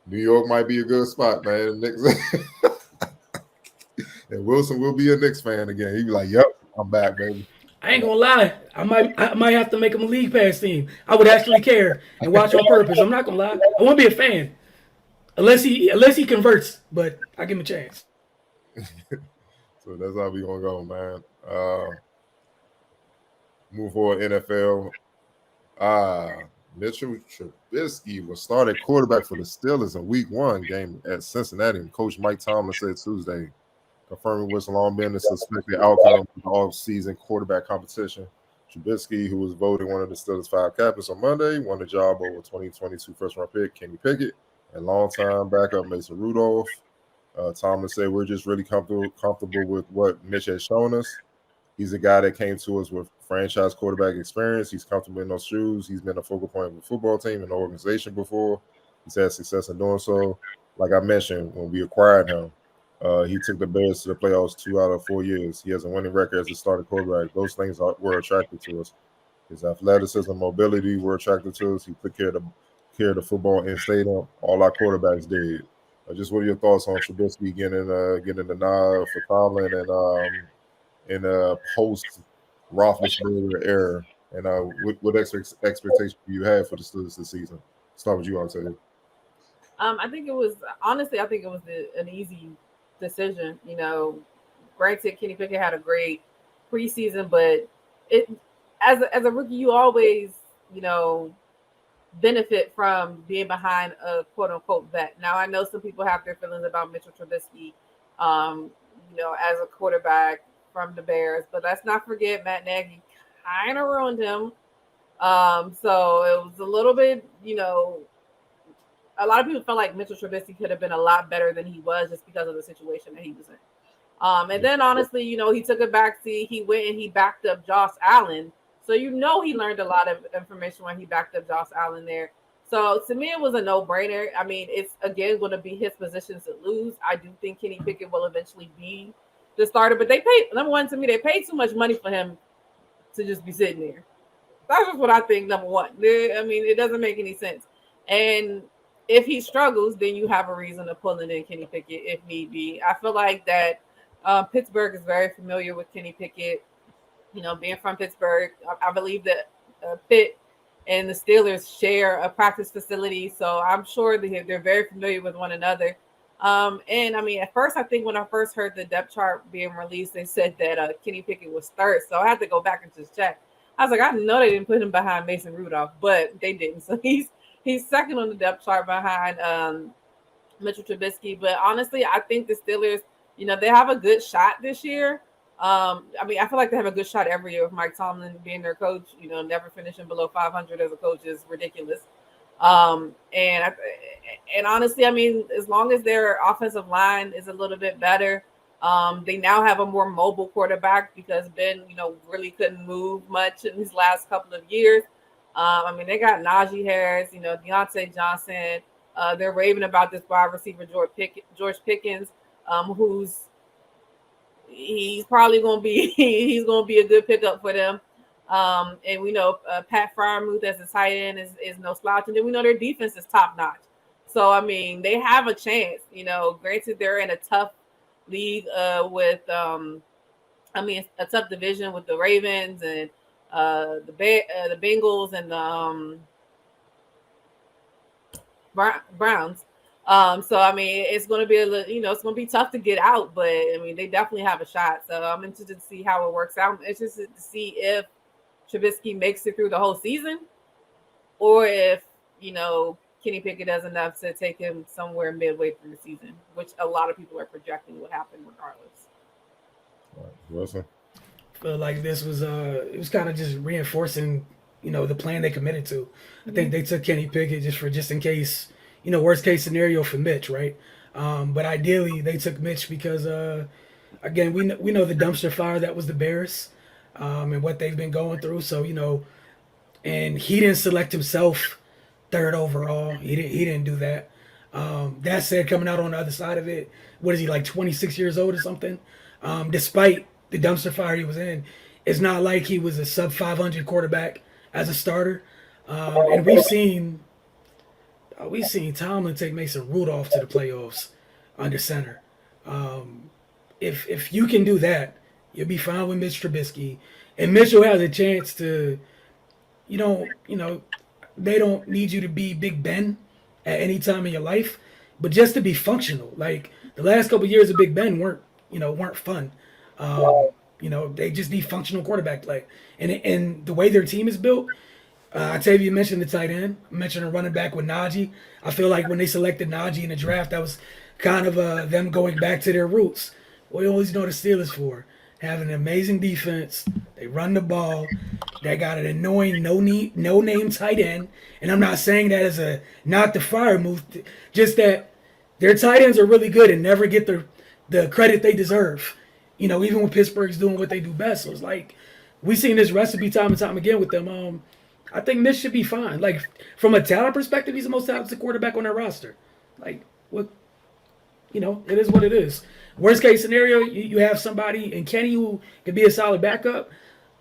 New York might be a good spot, man. Knicks and Wilson will be a Knicks fan again. He'd be like, "Yep, I'm back, baby." I ain't gonna lie. I might have to make him a league pass team. I would actually care and watch on purpose. I'm not gonna lie. I won't be a fan unless he converts. But I give him a chance. So that's how we gonna go, man. Move forward, NFL. Mitchell Trubisky was started quarterback for the Steelers in Week 1 game at Cincinnati. And Coach Mike Tomlin said Tuesday, confirming what's long been the suspected outcome of the off-season quarterback competition. Trubisky, who was voted one of the Steelers' 5 captains on Monday, won the job over 2022 first-round pick Kenny Pickett and longtime backup Mason Rudolph. Tomlin said, "We're just really comfortable with what Mitch has shown us. He's a guy that came to us with franchise quarterback experience. He's comfortable in those shoes. He's been a focal point of a football team and organization before. He's had success in doing so. Like I mentioned, when we acquired him, he took the Bears to the playoffs 2 out of 4 years. He has a winning record as a starting quarterback. Those things were attractive to us. His athleticism, mobility were attractive to us. He took care of the football in stadium. All our quarterbacks did. Just what are your thoughts on Trubisky getting the nod for Tomlin and in a post Roethlisberger era, and what expectation do you have for the Steelers this season? Start with you, Octavia. I think it was an easy decision. Granted, Kenny Pickett had a great preseason, but as a rookie, you always benefit from being behind a quote unquote vet. Now I know some people have their feelings about Mitchell Trubisky, as a quarterback from the Bears, but let's not forget Matt Nagy kind of ruined him. So it was a little bit, a lot of people felt like Mitchell Trubisky could have been a lot better than he was just because of the situation that he was in. And then honestly, he took a backseat. He went and he backed up Josh Allen. So he learned a lot of information when he backed up Josh Allen there. So to me, it was a no-brainer. I mean, it's again going to be his position to lose. I do think Kenny Pickett will eventually be the starter, but they paid they paid too much money for him to just be sitting there. That's just what I think. Number one, I mean, it doesn't make any sense. And if he struggles, then you have a reason to pull in Kenny Pickett if need be. I feel like that Pittsburgh is very familiar with Kenny Pickett. Being from Pittsburgh, I believe that Pitt and the Steelers share a practice facility, so I'm sure they're very familiar with one another. And I mean, at first, I think when I first heard the depth chart being released, they said that Kenny Pickett was third. So I had to go back and just check. I was like, I know they didn't put him behind Mason Rudolph, but they didn't. So he's second on the depth chart behind Mitchell Trubisky. But honestly, I think the Steelers, they have a good shot this year. I mean, I feel like they have a good shot every year with Mike Tomlin being their coach. Never finishing below 500 as a coach is ridiculous. And honestly, I mean, as long as their offensive line is a little bit better, they now have a more mobile quarterback because Ben, really couldn't move much in his last couple of years. I mean, they got Najee Harris, Deontay Johnson. They're raving about this wide receiver, George Pickens, he's probably going to be a good pickup for them. And we know Pat Freiermuth as a tight end is no slouch. And then we know their defense is top notch. So, I mean, they have a chance, granted they're in a tough league with, a tough division with the Ravens and the Bengals and the Browns. So, I mean, it's going to be it's going to be tough to get out, but I mean, they definitely have a shot. So I'm interested to see how it works out. I'm interested to see if Trubisky makes it through the whole season, or if Kenny Pickett does enough to take him somewhere midway through the season, which a lot of people are projecting would happen regardless. Wilson, I feel like this was it was kind of just reinforcing the plan they committed to. I think they took Kenny Pickett just in case worst case scenario for Mitch, right? But ideally they took Mitch because again we know the dumpster fire that was the Bears. And what they've been going through. So, and he didn't select himself third overall. He didn't do that. That said, coming out on the other side of it, what is he, like 26 years old or something? Despite the dumpster fire he was in, it's not like he was a sub 500 quarterback as a starter. And we've seen Tomlin take Mason Rudolph to the playoffs under center. If you can do that, you'll be fine with Mitch Trubisky, and Mitchell has a chance to. They don't need you to be Big Ben at any time in your life, but just to be functional. Like the last couple of years of Big Ben weren't fun. They just need functional quarterback play, and the way their team is built. Octavia mentioned the tight end. I mentioned a running back with Najee. I feel like when they selected Najee in the draft, that was kind of them going back to their roots. What we always know the Steelers for. Having an amazing defense. They run the ball. They got an annoying no-name tight end. And I'm not saying that as a not the fire move. Just that their tight ends are really good and never get the credit they deserve. Even when Pittsburgh's doing what they do best. So it's like we've seen this recipe time and time again with them. I think Mitch should be fine. Like, from a talent perspective, he's the most talented quarterback on their roster. Like, what? It is what it is. Worst case scenario, you have somebody in Kenny who can be a solid backup.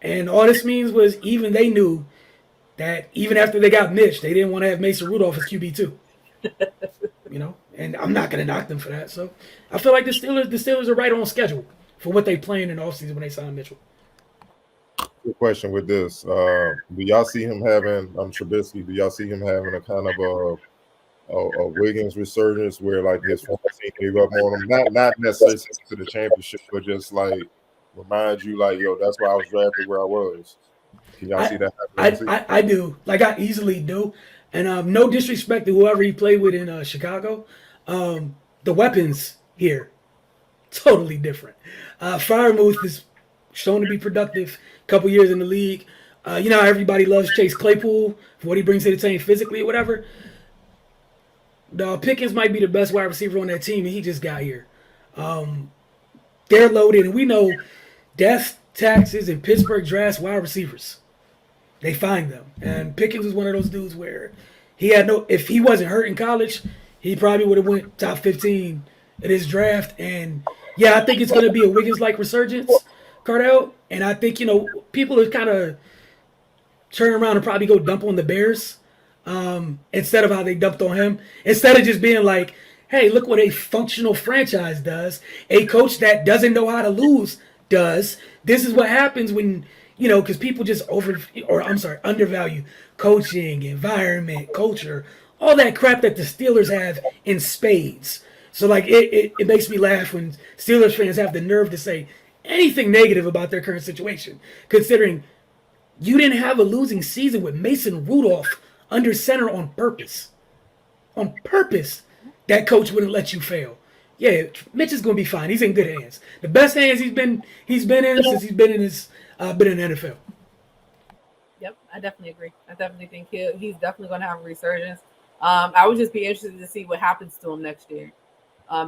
And all this means was even they knew that even after they got Mitch, they didn't want to have Mason Rudolph as QB2. And I'm not going to knock them for that. So I feel like the Steelers are right on schedule for what they planned in the offseason when they signed Mitchell. Good question with this. Do y'all see him having Trubisky? Do y'all see him having a kind of a Wiggins resurgence where like his former team gave up on him? Not necessarily to the championship, but just like remind you like, yo, that's why I was drafted where I was. Can y'all see that happening? I do. Like I easily do. And no disrespect to whoever he played with in Chicago. The weapons here, totally different. Firemouth is shown to be productive. Couple years in the league. Everybody loves Chase Claypool for what he brings to the team physically or whatever. Pickens might be the best wide receiver on that team, and he just got here. They're loaded, and we know death, taxes, and Pittsburgh drafts wide receivers. They find them. And Pickens was one of those dudes where if he wasn't hurt in college, he probably would have went top 15 in his draft. And, yeah, I think it's going to be a Wiggins-like resurgence, Cardell. And I think, people are kind of turning around and probably go dump on the Bears instead of how they dumped on him. Instead of just being like, hey, look what a functional franchise does. A coach that doesn't know how to lose does. This is what happens when, because people just undervalue coaching, environment, culture, all that crap that the Steelers have in spades. So, like, it makes me laugh when Steelers fans have the nerve to say anything negative about their current situation, considering you didn't have a losing season with Mason Rudolph under center on purpose. On purpose, that coach wouldn't let you fail. Yeah, Mitch is going to be fine. He's in good hands. The best hands he's been in since he's been in the NFL. Yep, I definitely agree. I definitely think he's definitely going to have a resurgence. I would just be interested to see what happens to him next year.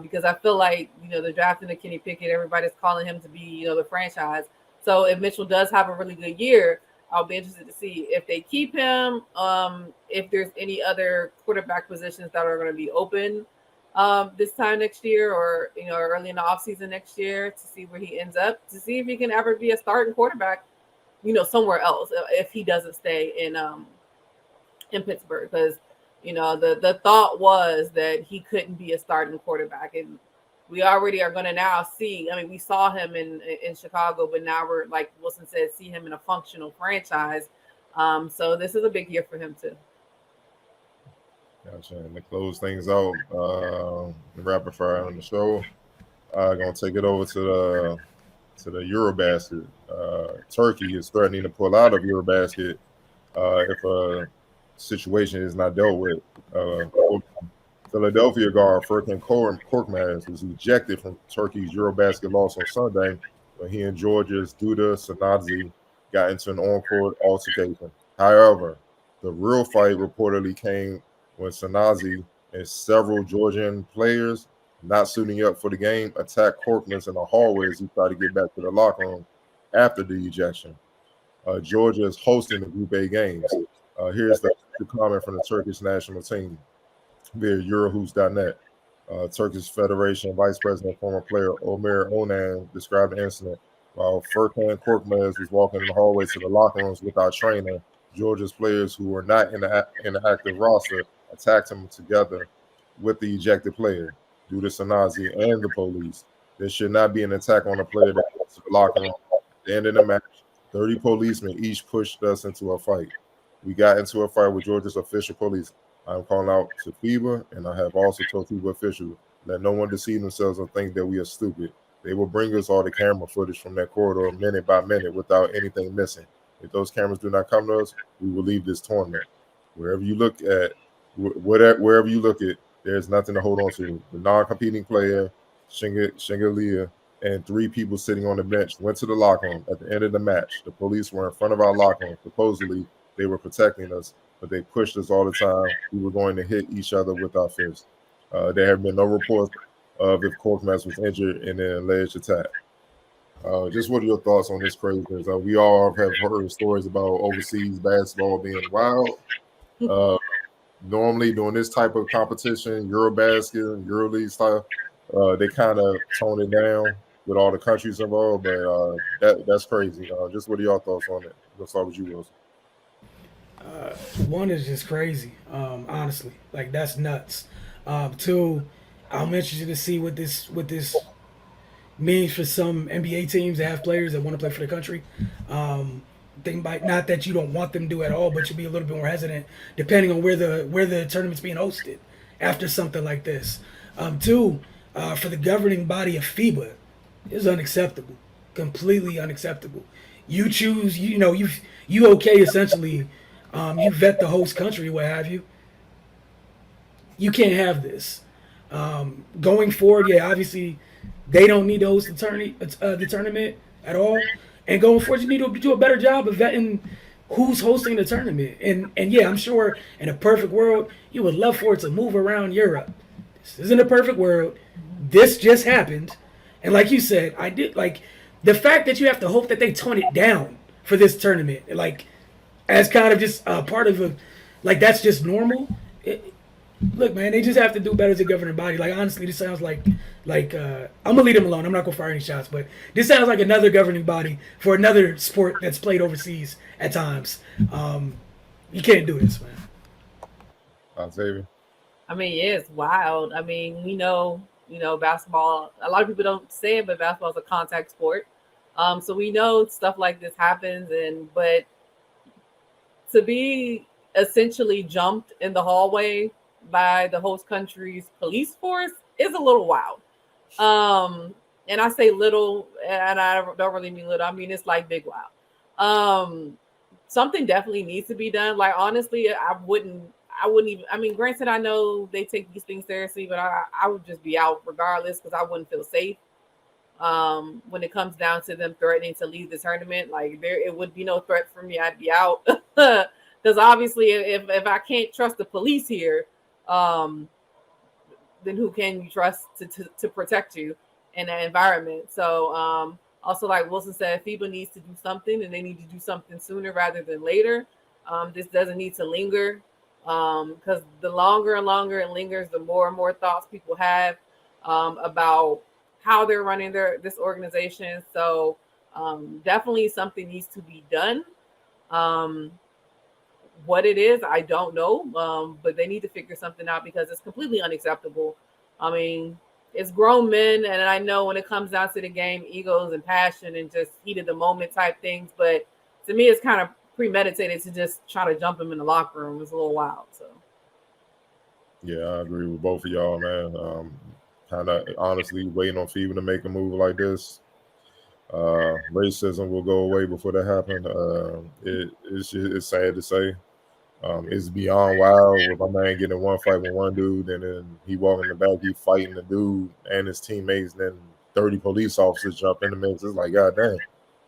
Because I feel like, the drafting of Kenny Pickett, everybody's calling him to be, the franchise. So if Mitchell does have a really good year, I'll be interested to see if they keep him, if there's any other quarterback positions that are going to be open this time next year or, early in the offseason next year to see where he ends up, to see if he can ever be a starting quarterback, somewhere else if he doesn't stay in Pittsburgh. Because the thought was that he couldn't be a starting quarterback. And we already are going to now see, we saw him in Chicago, but now we're, like Wilson said, see him in a functional franchise. So this is a big year for him too. Gotcha. And to close things out, the rapid fire on the show, going to take it over to the Eurobasket. Turkey is threatening to pull out of Eurobasket if a situation is not dealt with. Philadelphia guard Furkan Korkmaz was ejected from Turkey's Eurobasket loss on Sunday when he and Georgia's Duda Sanadze got into an on-court altercation. However, the real fight reportedly came when Sanadze and several Georgian players not suiting up for the game attacked Korkmaz in the hallway as he tried to get back to the locker room after the ejection. Georgia is hosting the Group A games. Here's the comment from the Turkish national team via Eurohoops.net. Turkish Federation Vice President, former player Omer Onan described the incident. While Furkan Korkmaz was walking in the hallway to the locker rooms with our trainer, Georgia's players who were not in the active roster attacked him together with the ejected player due to Sanazi and the police. There should not be an attack on a player that goes to the locker room. At the end of the match, 30 policemen each pushed us into a fight. We got into a fight with Georgia's official police. I'm calling out to FIBA, and I have also told FIBA officials, let no one deceive themselves and think that we are stupid. They will bring us all the camera footage from that corridor minute by minute without anything missing. If those cameras do not come to us, we will leave this tournament. Wherever you look at, wherever you look at, there's nothing to hold on to. The non-competing player, Shingalia, and 3 people sitting on the bench went to the locker room at the end of the match. The police were in front of our locker room. Supposedly, they were protecting us, but they pushed us all the time. We were going to hit each other with our fists. There have been no reports of if Korkmaz was injured in the alleged attack. Just what are your thoughts on this craziness? We all have heard stories about overseas basketball being wild. Normally, during this type of competition, Eurobasket, EuroLeague style, they kind of tone it down with all the countries involved, but that's crazy. Just what are your thoughts on it? Let's start with you, Wilson. One is just crazy, honestly. Like, that's nuts. 2, I'm interested to see what this means for some NBA teams that have players that want to play for the country. Think by not that you don't want them to do at all, but you'll be a little bit more hesitant depending on where the tournament's being hosted after something like this. 2, for the governing body of FIBA, is unacceptable, completely unacceptable. You choose, you okay essentially. You vet the host country, what have you. You can't have this. Going forward, yeah, obviously they don't need to host the tournament at all. And going forward, you need to do a better job of vetting who's hosting the tournament. And yeah, I'm sure in a perfect world, you would love for it to move around Europe. This isn't a perfect world. This just happened. And like you said, I did like the fact that you have to hope that they tone it down for this tournament, like as kind of just part of a, like that's just normal. Look, man, they just have to do better as a governing body. Like, honestly, this sounds like I'm gonna leave them alone. I'm not gonna fire any shots, but this sounds like another governing body for another sport that's played overseas at times. You can't do this, man. Octavia. I mean, yeah, it's wild. I mean, we know, basketball. A lot of people don't say it, but basketball is a contact sport. So we know stuff like this happens, but to be essentially jumped in the hallway by the host country's police force is a little wild. And I say little, and I don't really mean little. I mean, it's like big wild. Something definitely needs to be done. Like, honestly, I wouldn't even, I mean, granted, I know they take these things seriously, but I would just be out regardless because I wouldn't feel safe. When it comes down to them threatening to leave the tournament, like it would be no threat for me. I'd be out because obviously if I can't trust the police here, then who can you trust to protect you in that environment? So also, like Wilson said, FIBA needs to do something, and they need to do something sooner rather than later. This doesn't need to linger, because the longer and longer it lingers, the more and more thoughts people have about how they're running this organization. So definitely something needs to be done. What it is, I don't know, but they need to figure something out because it's completely unacceptable. I mean, it's grown men, and I know when it comes down to the game, egos and passion and just heat of the moment type things. But to me, it's kind of premeditated to just try to jump him in the locker room. It's a little wild. So Yeah, I agree with both of y'all, man. Kind of honestly waiting on FIBA to make a move like this. Racism will go away before that happens. It's sad to say. It's beyond wild with my man getting in one fight with one dude, and then he walking in the back, he fighting the dude and his teammates, and then 30 police officers jump in the mix. It's like, God damn.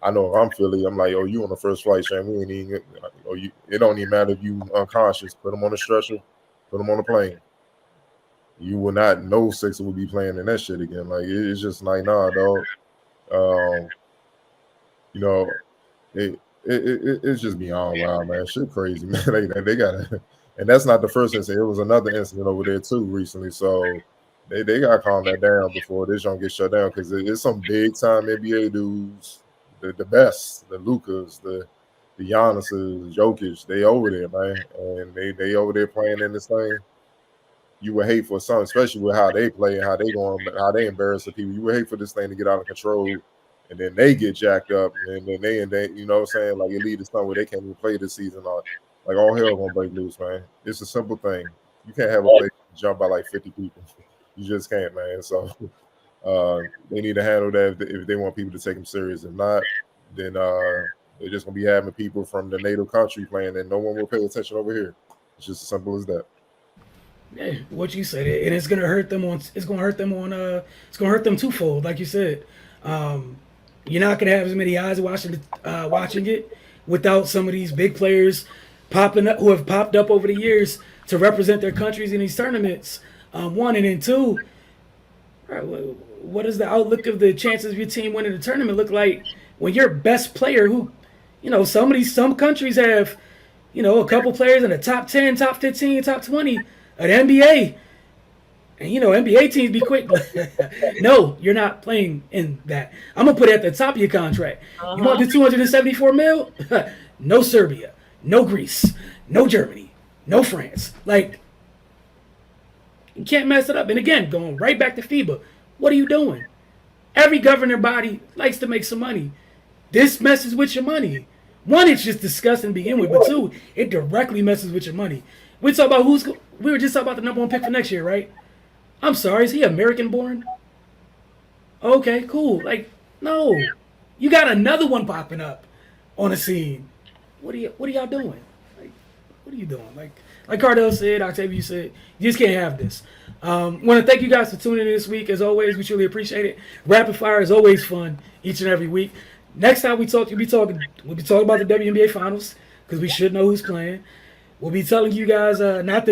I know if I'm Philly, I'm like, you on the first flight, Shane. We ain't even. It don't even matter if you unconscious. Put them on the stretcher. Put them on the plane. You will not know Sixer will be playing in that shit again. Like, it's just like, nah, dog. It's just beyond wild, man. Shit crazy, man. They got, and that's not the first incident. It was another incident over there too recently. So they got to calm that down before this don't get shut down, because it's some big time NBA dudes, the best, the Lucas, the Giannis's, Jokic. They over there, man, and they over there playing in this thing. You would hate for some, especially with how they play and how they going, how they embarrass the people. You would hate for this thing to get out of control, and then they get jacked up, and then they you know what I'm saying, like it lead to something where they can't even play this season, or like all hell gonna break loose, man. It's a simple thing. You can't have a play jump by like 50 people. You just can't, man. So they need to handle that if they want people to take them serious. If not, then they're just gonna be having people from the native country playing, and no one will pay attention over here. It's just as simple as that. Yeah, what you said, and it's gonna hurt them on. It's gonna hurt them on. It's gonna hurt them twofold, like you said. You're not gonna have as many eyes watching it without some of these big players popping up, who have popped up over the years to represent their countries in these tournaments. One, and then two, right, what does the outlook of the chances of your team winning the tournament look like when your best player, who, some countries have, a couple players in the top 10, top 15, top 20 at NBA. And, NBA teams be quick. No, you're not playing in that. I'm going to put it at the top of your contract. You want the $274 million? No Serbia, no Greece, no Germany, no France. Like, you can't mess it up. And again, going right back to FIBA, what are you doing? Every governing body likes to make some money. This messes with your money. One, it's just disgusting to begin with, but two, it directly messes with your money. We were just talking about the number one pick for next year, right? I'm sorry, is he American born? Okay, cool. Like, no. You got another one popping up on the scene. What are y'all doing? Like, what are you doing? Like Cardell said, Octavia said, you just can't have this. Want to thank you guys for tuning in this week. As always, we truly appreciate it. Rapid fire is always fun each and every week. Next time we talk, we'll be talking about the WNBA Finals, because we should know who's playing. We'll be telling you guys not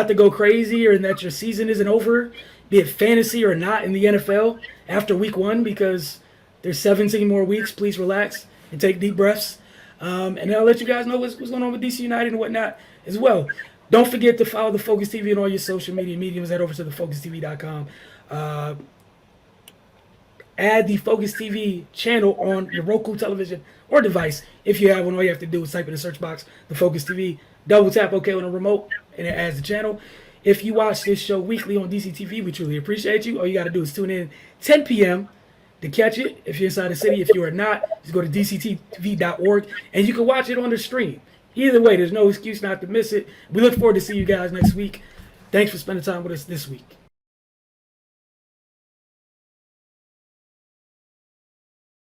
to go crazy, or that your season isn't over, be it fantasy or not, in the NFL after week 1, because there's 17 more weeks. Please relax and take deep breaths. And I'll let you guys know what's going on with DC United and whatnot as well. Don't forget to follow the Focus TV on all your social media mediums. Head over to thefocustv.com. Add the Focus TV channel on your Roku television or device. If you have one, all you have to do is type in the search box, the Focus TV, double tap OK on the remote, and it adds the channel. If you watch this show weekly on DCTV, we truly appreciate you. All you got to do is tune in 10 p.m. to catch it. If you're inside the city, if you are not, just go to dctv.org, and you can watch it on the stream. Either way, there's no excuse not to miss it. We look forward to seeing you guys next week. Thanks for spending time with us this week.